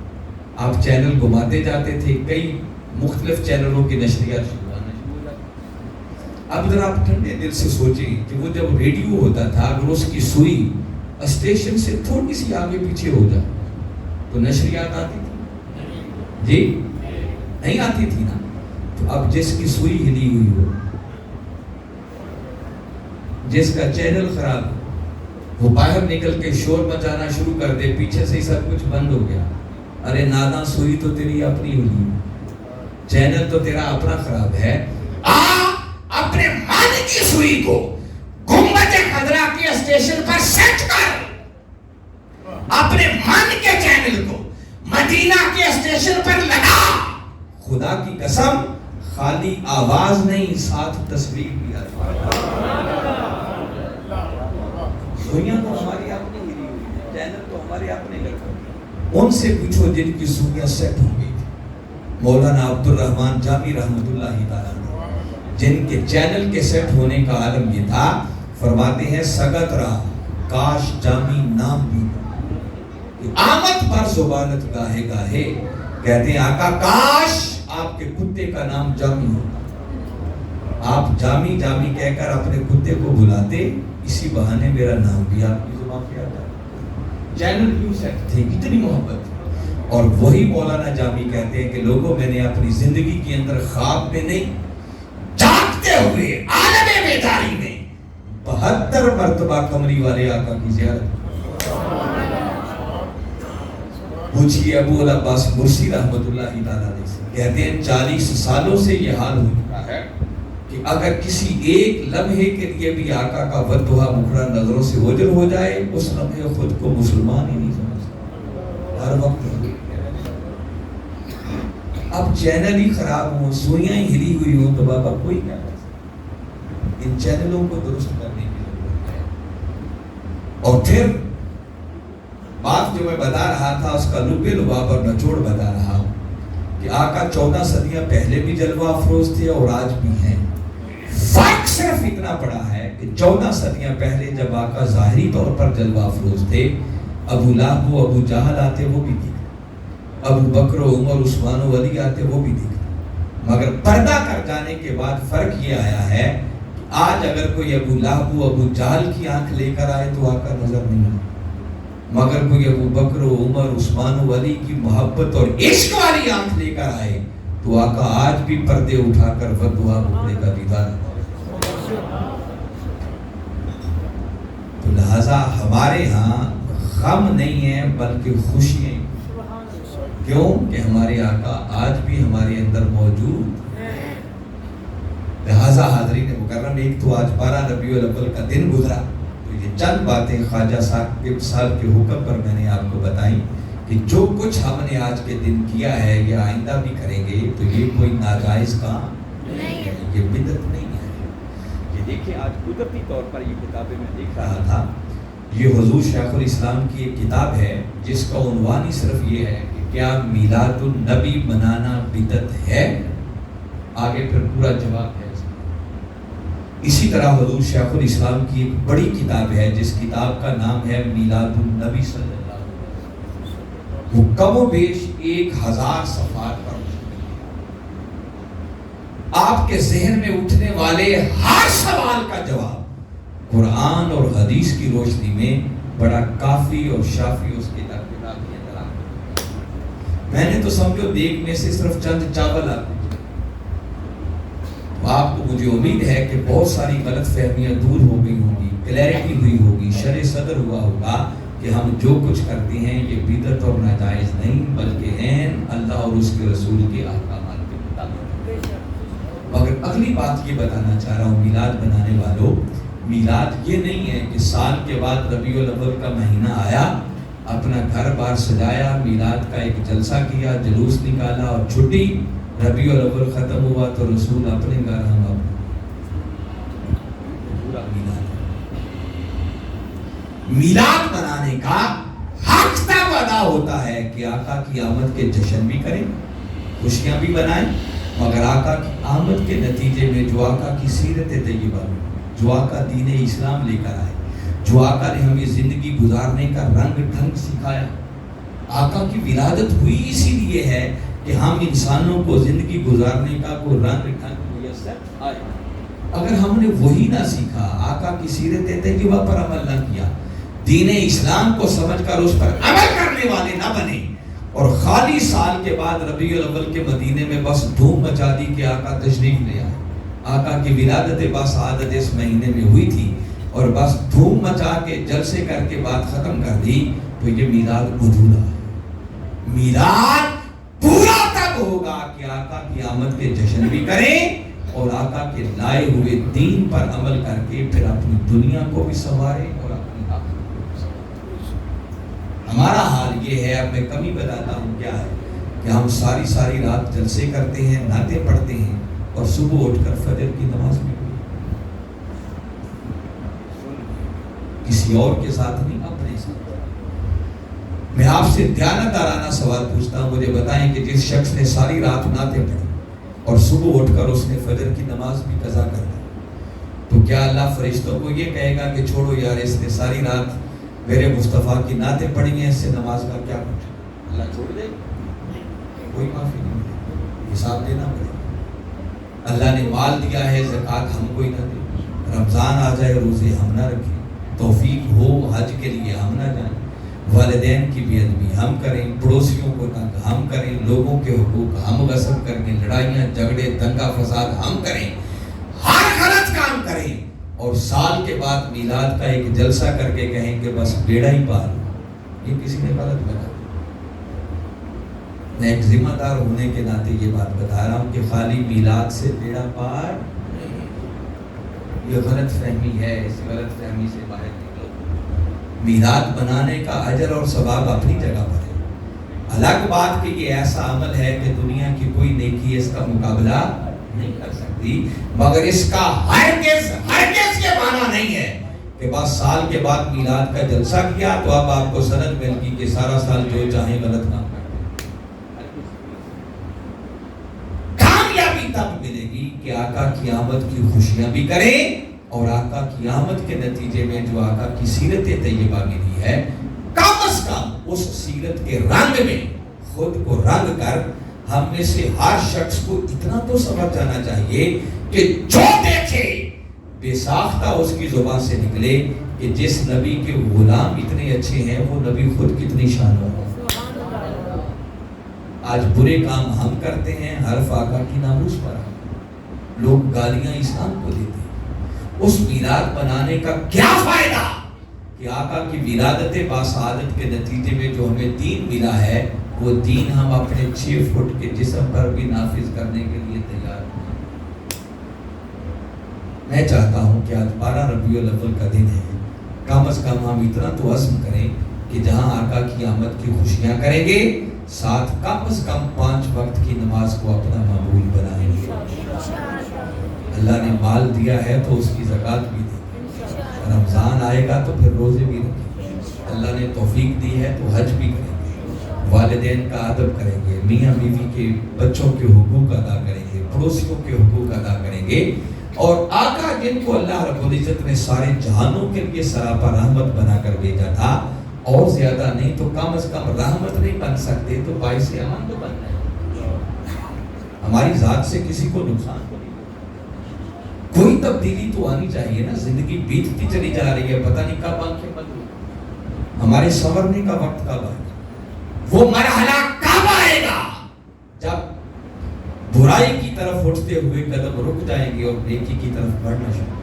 آپ چینل گھماتے جاتے تھے، کئی مختلف چینلوں کی نشریات شروع ہونا شروع ہو جاتی۔ اب ذرا آپ ٹھنڈے دل سے سوچیں کہ وہ جب ریڈیو ہوتا تھا اگر اس کی سوئی اسٹیشن سے تھوڑی سی آگے پیچھے ہو جائے تو نشریات آتی تھی؟ جی نہیں آتی تھی نا۔ تو اب جس کی سوئی ہلی ہوئی ہو، جس کا چینل خراب ہو، وہ باہر نکل کے شور مچانا شروع کر دے، پیچھے سے ہی سب کچھ بند ہو گیا، ارے ناداں سوئی تو تیری اپنی ہلی، چینل تو تیرا اپنا خراب ہے، اپنے من کی سوئی کو گنبد خضرا کے اسٹیشن پر سیٹ کر، اپنے من کے چینل کو مدینہ کے اسٹیشن پر لگا۔ خدا کی قسم خالی آواز نہیں، ساتھ تصویر بھی آتی۔ سوئیاں تو ہماری اپنی ہلی ہوئی ہیں، چینل تو ہمارے اپنے لگے۔ ان سے پوچھو جن کی سوئیاں سیٹ ہو گئی تھی، مولانا عبد الرحمن جامی رحمۃ اللہ تعالیٰ، جن کے چینل کے سیٹ ہونے کا عالم یہ تھا، فرماتے ہیں سگت رہا کاش جامی نام بھی آمد پر زبانت گاہے گاہے، کہتے ہیں آقا کاش آپ کے کتے کا نام جامی ہوتا، آپ جامی جامی کہہ کر اپنے کتے کو بلاتے، اسی بہانے میرا نام بھی آپ کی زبان پہ آتا۔ چینل کیوں سیٹ تھے، اتنی محبت۔ اور وہی مولانا جامی کہتے ہیں کہ لوگوں میں نے اپنی زندگی کے اندر خواب میں نہیں، جاگتے ہوئے عالم بیداری میں 72 مرتبہ کمری والے آقا کی زیارت۔ پوچھئے ابو العباس مرسی رحمۃ اللہ تعالیٰ علیہ سے، کہتے ہیں 40 سالوں سے یہ حال ہو چکا ہے کہ اگر کسی ایک لمحے کے لیے بھی آقا کا ودھا مکھڑا نظروں سے اوجھل ہو جائے، اس لمحے خود کو مسلمان ہی نہیں سمجھتا، ہر وقت۔ اب چینل ہی خراب ہوں، سوئیاں ہی ہلی ہوئی ہوں تو بابا کوئی کیا کر سکتا؟ ان چینلوں کو درست کرنے کی ضرورت ہے۔ اور پھر بات جو میں بتا رہا تھا اس کا لبے لباب اور نچوڑ بتا رہا ہوں کہ آقا 14 صدیاں پہلے بھی جلوہ افروز تھے اور آج بھی ہیں۔ فرق صرف اتنا پڑا ہے کہ 14 صدیاں پہلے جب آقا ظاہری طور پر جلوہ افروز تھے، ابو لہب و ابو جہل آتے وہ بھی دیکھتے، ابو بکر و عمر عثمان و علی آتے وہ بھی دیکھتے، مگر پردہ کر جانے کے بعد فرق یہ آیا ہے کہ آج اگر کوئی ابو لہب و ابو جہل کی آنکھ لے کر آئے تو آقا نظر نہیں آتا، مگر کوئی ابو بکر و عمر عثمان و علی کی محبت اور عشق والی آنکھ لے کر آئے تو آقا آج بھی پردے اٹھا کر ودھا مکھڑے کا دیدار کرتے۔ تو لہذا ہمارے ہاں غم نہیں ہے بلکہ خوشیاں، کیوں کہ ہمارے آقا آج بھی ہمارے اندر موجود۔ لہذا حاضرین مکرم، ایک تو آج 12 ربیع الاول کا دن گزرا، تو یہ چند باتیں خواجہ صاحب کے حکم پر میں نے آپ کو بتائی کہ جو کچھ ہم نے آج کے دن کیا ہے یا آئندہ بھی کریں گے تو یہ کوئی ناجائز کام نہیں ہے، یہ بدعت نہیں ہے۔ یہ دیکھیں آج قدرتی طور پر یہ کتابیں میں دیکھ رہا تھا، یہ حضور شیخ الاسلام کی ایک کتاب ہے جس کا عنوان ہی صرف یہ ہے کہ کیا میلاد النبی منانا بدعت ہے؟ آگے پھر پورا جواب ہے۔ اسی طرح حضور شیخ الاسلام کی ایک بڑی کتاب ہے جس کتاب کا نام ہے میلاد النبی صلی اللہ علیہ وسلم، وہ کم و بیش 1000 صفحات پر آپ کے ذہن میں اٹھنے والے ہر سوال کا جواب قرآن اور حدیث کی روشنی میں بڑا کافی اور شافی اس کتاب کے اندر آ۔ میں نے تو سمجھو دیکھ میں سے صرف چند چاول آتے، آپ کو مجھے امید ہے کہ بہت ساری غلط فہمیاں دور ہو گئی ہوں گی، کلیئرٹی ہوئی ہوگی، شرح صدر ہوا ہوگا کہ ہم جو کچھ کرتے ہیں یہ بدعت اور ناجائز نہیں بلکہ ہیں اللہ اور اس کے رسول کے احکامات کے مطابق۔ مگر اگلی بات یہ بتانا چاہ رہا ہوں میلاد بنانے والوں، میلاد یہ نہیں ہے کہ سال کے بعد ربیع الاول کا مہینہ آیا، اپنا گھر بار سجایا، میلاد کا ایک جلسہ کیا، جلوس نکالا اور چھٹی، ربیع الاول ختم ہوا تو رسول اپنے گھر، ہم اپنے۔ پورا میلاد منانے کا حق تب ادا ہوتا ہے کہ آقا کی آمد کے جشن بھی کریں، خوشیاں بھی بنائیں، مگر آقا کی آمد کے نتیجے میں جو آقا کی سیرت طیبہ میں جو آقا دین اسلام لے کر آئے، جو آقا نے ہمیں زندگی گزارنے کا رنگ ڈھنگ سکھایا، آقا کی ولادت ہوئی اسی لیے ہے کہ ہم انسانوں کو زندگی گزارنے کا کوئی رنگ ڈھنگ میسر آئے۔ اگر ہم نے وہی نہ سیکھا، آقا کی سیرت طیبہ پر عمل نہ کیا، دین اسلام کو سمجھ کر اس پر عمل کرنے والے نہ بنے اور خالی سال کے بعد ربیع الاول کے مدینے میں بس دھوم مچا دی کہ آقا تشریف لے آئے، آقا کی ولادت بسعادت اس مہینے میں ہوئی تھی اور بس دھوم مچا کے جلسے کر کے بات ختم کر دی، تو یہ میلاد ادھورا ہے۔ میلاد پورا تب ہوگا کہ آقا کی آمد کے جشن بھی کریں اور آقا کے لائے ہوئے دین پر عمل کر کے پھر اپنی دنیا کو بھی سنواریں اور اپنی آخرت کو بھی سنواریں۔ ہمارا حال یہ ہے، اب میں کمی بتاتا ہوں کیا ہے، کہ ہم ساری رات جلسے کرتے ہیں، نعتیں پڑھتے ہیں اور صبح اٹھ کر فجر کی نماز میں کسی اور کے ساتھ نہیں، اپنے ساتھ۔ میں آپ سے دیانتدارانہ سوال پوچھتا ہوں، مجھے بتائیں کہ جس شخص نے ساری رات نعتیں پڑھی اور صبح اٹھ کر اس نے فجر کی نماز بھی قضا کر دی، تو کیا اللہ فرشتوں کو یہ کہے گا کہ چھوڑو یار، اس نے ساری رات میرے مصطفیٰ کی نعتیں پڑھی ہیں، اس سے نماز کا کیا کچھ؟ اللہ چھوڑ دے؟ کوئی معافی نہیں ملے گی، حساب دینا پڑے گا۔ اللہ نے مال دیا ہے، زکوٰۃ ہم کو ہی نہ دے، رمضان آ جائے روزے ہم نہ رکھیں، توفیق ہو حج کے لیے ہم نہ جائیں، والدین کی بے ادبی ہم کریں، پڑوسیوں کو تنگ ہم کریں، لوگوں کے حقوق ہم غصب کریں، لڑائیاں جھگڑے دنگا فساد ہم کریں، ہر غلط کام کریں اور سال کے بعد میلاد کا ایک جلسہ کر کے کہیں کہ بس بیڑا ہی پار، یہ کسی نے غلط بنا۔ میں ایک ذمہ دار ہونے کے ناطے یہ بات بتا رہا ہوں کہ خالی میلاد سے بیڑا پار یہ غلط فہمی ہے، اس غلط فہمی سے باہر نکلو۔ میلاد بنانے کا اجر اور ثواب اپنی جگہ پر ہے، الگ بات کہ یہ ایسا عمل ہے کہ دنیا کی کوئی نیکی اس کا مقابلہ نہیں کر سکتی، مگر اس کا ہرگز یہ معنی نہیں ہے کہ بس سال کے بعد میلاد کا جلسہ کیا تو اب آپ کو سند مل گئی کہ سارا سال جو چاہیں غلط کام کرتے۔ کامیابی تب ملے گی کہ آقا کی آمد کی خوشیاں بھی کریں اور آقا کی آمد کے نتیجے میں جو آقا کی سیرت طیبہ ملی ہے، کم از کم اس سیرت کے رنگ میں خود کو رنگ کر ہم میں سے ہر شخص کو اتنا تو سمجھ جانا چاہیے کہ جو دیکھے بے ساختہ اس کی زبان سے نکلے کہ جس نبی کے غلام اتنے اچھے ہیں وہ نبی خود کتنی شانور ہے۔ آج برے کام ہم کرتے ہیں، حرف آقا کی ناموس پر، لوگ گالیاں اسلام کو دیتے ہیں۔ اس میلاد بنانے کا کیا فائدہ کہ آقا کی ولادت باسعادت کے نتیجے میں جو ہمیں دین ملا ہے وہ دین ہم اپنے 6 فٹ کے جسم پر بھی نافذ کرنے کے لیے تیار ہیں۔ میں چاہتا ہوں کہ آج 12 ربیع الاول کا دن ہے کم از کم ہم اتنا تو عزم کریں کہ جہاں آقا کی آمد کی خوشیاں کریں گے ساتھ کم از کم 5 وقت کی نماز کو اپنا معمول بنائیں گے. اللہ نے مال دیا ہے تو اس کی زکوٰۃ بھی دیں. رمضان آئے گا تو پھر روزے بھی رکھیں. اللہ نے توفیق دی ہے تو حج بھی کریں گے. والدین کا ادب کریں گے. میاں بیوی کے بچوں کے حقوق ادا کریں گے. پڑوسیوں کے حقوق ادا کریں گے. اور آقا جن کو اللہ رب العزت نے سارے جہانوں کے لیے سراپا رحمت بنا کر بھیجا تھا, اور زیادہ نہیں تو کم از کم رحمت نہیں بن سکتے تو باعث امان تو بن رہے. ہماری ذات سے کسی کو نقصان تو نہیں, کوئی تبدیلی تو آنی چاہیے نا. زندگی بیتتی چلی جا رہی ہے, پتہ نہیں کب آنکھیں بند ہوئی, ہمارے سنورنے کا وقت کب آئے گا, وہ مرحلہ کب آئے گا جب برائی کی طرف اٹھتے ہوئے قدم رک جائیں گے اور نیکی کی طرف بڑھنا شروع.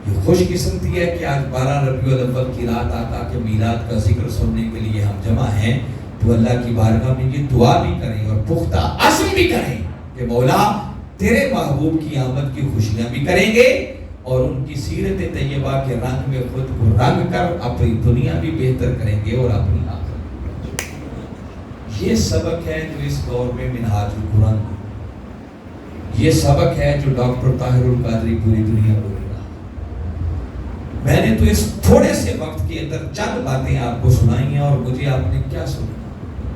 یہ خوش قسمتی ہے کہ آج 12 ربیع الاول کی رات آقا کے میلاد کا ذکر سننے کے لیے ہم جمع ہیں. تو اللہ کی بارگاہ میں یہ دعا بھی کریں اور پختہ عزم بھی کریں کہ مولا تیرے محبوب کی آمد کی خوشیاں بھی کریں گے اور ان کی سیرت طیبہ کے رنگ میں خود کو رنگ کر اپنی دنیا بھی بہتر کریں گے اور اپنی آخرت. یہ سبق ہے جو اس دور میں منہاج القرآن, یہ سبق ہے جو ڈاکٹر طاہر القادری پوری دنیا کو دے رہا. میں نے تو اس تھوڑے سے وقت کے اندر چند باتیں آپ کو سنائی ہیں, اور مجھے آپ نے کیا سنا,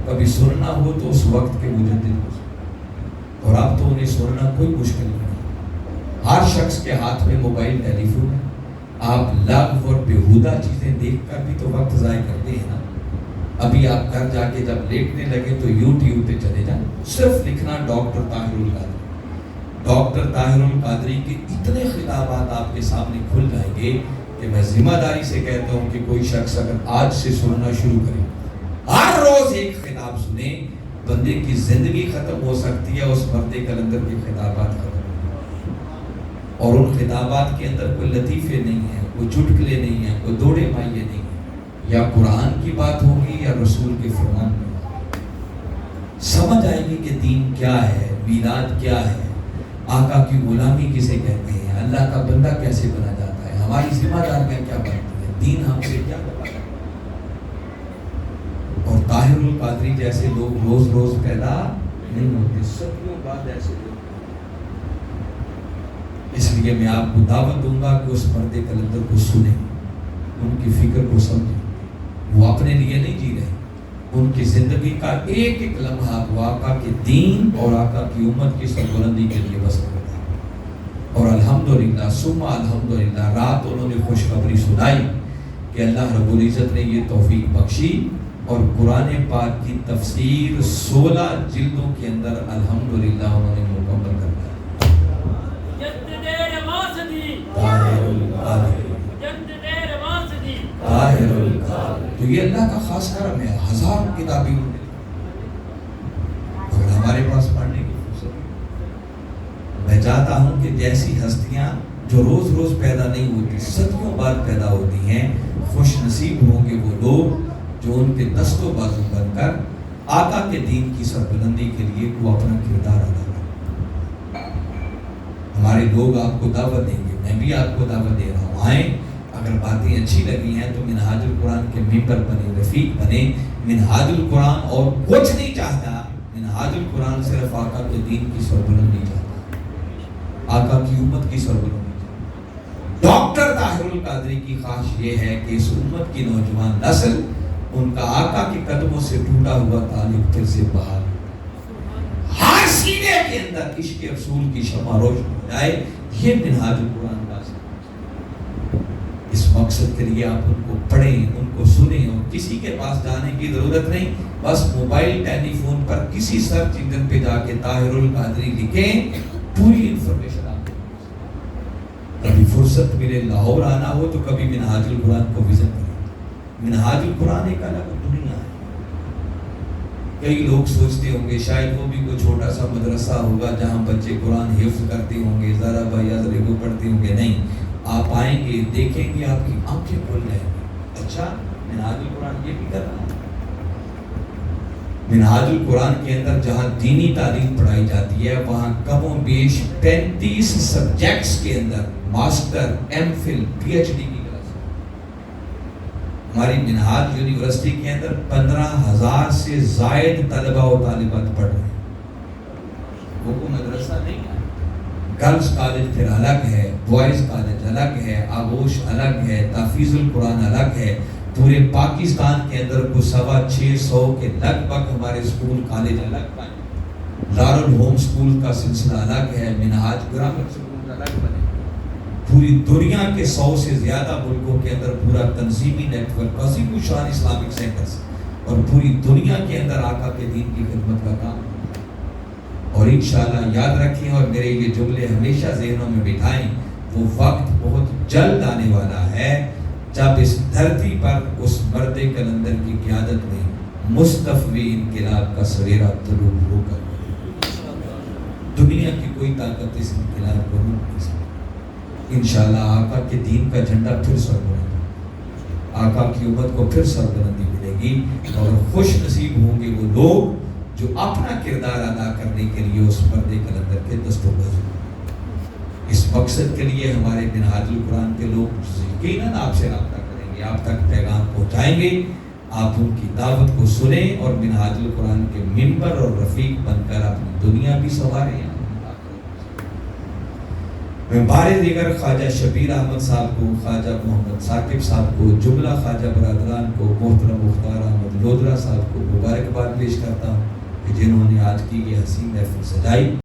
کبھی سننا ہو تو اس وقت کے مجدد کو سننا, اور اب تو انہیں سننا کوئی مشکل نہیں. ہر شخص کے ہاتھ میں موبائل ٹیلی فون ہے. آپ لغو اور بیہودہ چیزیں دیکھ کر بھی تو وقت ضائع کرتے ہیں نا. ابھی آپ گھر جا کے جب لیٹنے لگے تو یوٹیوب پہ چلے جائیں, صرف لکھنا ڈاکٹر طاہر القادری. ڈاکٹر طاہر القادری کے اتنے خطابات آپ کے سامنے کھل جائیں گے کہ میں ذمہ داری سے کہتا ہوں کہ کوئی شخص اگر آج سے سننا شروع کرے, ہر روز ایک خطاب سنے, بندے کی زندگی ختم ہو سکتی ہے, اس مرد کلندر کے خطابات ختم. اور ان خطابات کے اندر کوئی لطیفے نہیں ہیں, کوئی چٹکلے نہیں ہیں, کوئی دوڑے مائیے نہیں ہیں. یا قرآن کی بات ہوگی یا رسول کے فرمان میں سمجھ آئے گی کہ دین کیا ہے, میلاد کیا ہے, آقا کی غلامی کسے کہتے ہیں, اللہ کا بندہ کیسے بنا جاتا ہے, ہماری ذمہ داریاں کیا بنتی ہیں, دین ہم سے کیا کرتا ہے. اور طاہر القادری جیسے لوگ روز روز پیدا نہیں ہوتے, صدیوں بعد ایسے لوگ. اس لیے میں آپ کو دعوت دوں گا کہ اس مرد کلندر کو سنیں, ان کی فکر کو سمجھیں. وہ اپنے لیے نہیں جی رہے, ان کی زندگی کا ایک ایک لمحہ وہ آقا کے دین اور آقا کی امت کی سربلندی کے لیے بسر کرتا ہے. اور الحمدللہ ثم الحمدللہ رات انہوں نے خوشخبری سنائی کہ اللہ رب العزت نے یہ توفیق بخشی اور قرآن پاک کی تفسیر 16 جلدوں کے اندر الحمدللہ انہوں نے مکمل کر دیا. تو یہ اللہ کا خاص کرم ہے. 1000 کتابیں اگر ہمارے پاس پڑھنے کی فرصت. میں چاہتا ہوں کہ جیسی ہستیاں جو روز روز پیدا نہیں ہوتی, صدیوں بعد پیدا ہوتی ہیں, خوش نصیب ہوں گے وہ لوگ جو ان کے دست و بازو بن کر آقا کے دین کی سربلندی کے لیے وہ اپنا کردار ادا کریں. ہمارے لوگ آپ کو دعوت دیں گے, میں بھی آپ کو دعوت دے رہا ہوں, آئیں. اگر باتیں اچھی لگی ہیں تو منہاج القرآن کے ممبر بنے, رفیق بنے. منہاج القرآن اور کچھ نہیں چاہتا, منہاج القرآن صرف آقا کے دین کی سربلندی چاہتا, آقا کی امت کی سربلندی چاہتا. ڈاکٹر طاہر القادری کی خواہش یہ ہے کہ اس امت کی نوجوان نسل ان کا آقا کے قدموں سے ٹوٹا ہوا تعلق پھر سے بحال, ہر سینے کے اندر عشق رسول کی شمع روشن ہو جائے. یہ منہاج القرآن کا اس مقصد کے لیے آپ ان کو پڑھیں, ان کو سنیں, اور کسی کے پاس جانے کی ضرورت نہیں. بس موبائل ٹیلی فون پر کسی سرچ انجن پہ جا کے طاہر القادری لکھیں, پوری انفارمیشن آپ کو. کبھی فرصت ملے لاہور آنا ہو تو کبھی منہاج القرآن کو وزٹ کریں. منہاج القرآن ایک الگ دنیا ہے. کئی لوگ سوچتے ہوں گے شاید وہ بھی کوئی چھوٹا سا مدرسہ ہوگا جہاں بچے قرآن حفظ کرتے ہوں گے, ذرا بھیا ذرا کو پڑھتے ہوں گے. نہیں, آپ آئیں گے, دیکھیں گے, آپ کی آنکھیں کھل جائیں گی. اچھا منہاج القرآن یہ بھی کر رہا ہے. منہاج القرآن کے اندر جہاں دینی تعلیم پڑھائی جاتی ہے وہاں کم و بیش 35 سبجیکٹس کے اندر master, M Phil, P H D کی کلاس. ہماری منہاج یونیورسٹی کے اندر 15,000 سے زائد طلبہ و طالبات پڑھ رہے ہیں. وہ کوئی مدرسہ نہیں ہے. گرلز کالج پھر الگ ہے، بوائز کالج الگ ہے، آغوش الگ ہے، تحفیظ القرآن الگ ہے. پورے پاکستان کے اندر کو 650 کے لگ بھگ ہمارے اسکول کالج الگ بنے. دارالہوم اسکول کا سلسلہ الگ ہے، منہاج گرامر اسکول الگ بنے. پوری دنیا کے 100 سے زیادہ ملکوں کے اندر پورا تنظیمی نیٹ ورک عظیم الشان اسلامک سینٹرز اور پوری دنیا کے اندر آقا کے دین کی خدمت کا کام. اور انشاءاللہ یاد رکھیں اور میرے یہ جملے ہمیشہ ذہنوں میں بٹھائیں، وہ وقت بہت جلد آنے والا ہے جب اس دھرتی پر اس مرد کلندر کی قیادت میں مستفوی انقلاب کا سویرا طلوع ہوگا. دنیا کی کوئی طاقت اس انقلاب کو نہیں روک سکتی. انشاءاللہ آقا کے دین کا جھنڈا پھر سربلند، آقا کی امت کو پھر سربلندی ملے گی اور خوش نصیب ہوں گے وہ لوگ جو اپنا کردار ادا کرنے کے لیے اس مرد کلندر کے دستوباز ہیں. اس مقصد کے لیے ہمارے منہاج القرآن کے لوگ یقیناً آپ سے رابطہ کریں گے، آپ تک پیغام پہنچائیں گے. آپ ان کی دعوت کو سنیں اور منہاج القرآن کے ممبر اور رفیق بن کر اپنی دنیا بھی سنواریں. میں بارے دیگر خواجہ شبیر احمد صاحب کو، خواجہ محمد ثاقب صاحب کو، جملہ خواجہ برادران کو، محترم مختار احمد لودھرا صاحب کو مبارکباد پیش کرتا ہوں کہ جنہوں نے آج کی یہ حسین محفل سجائی.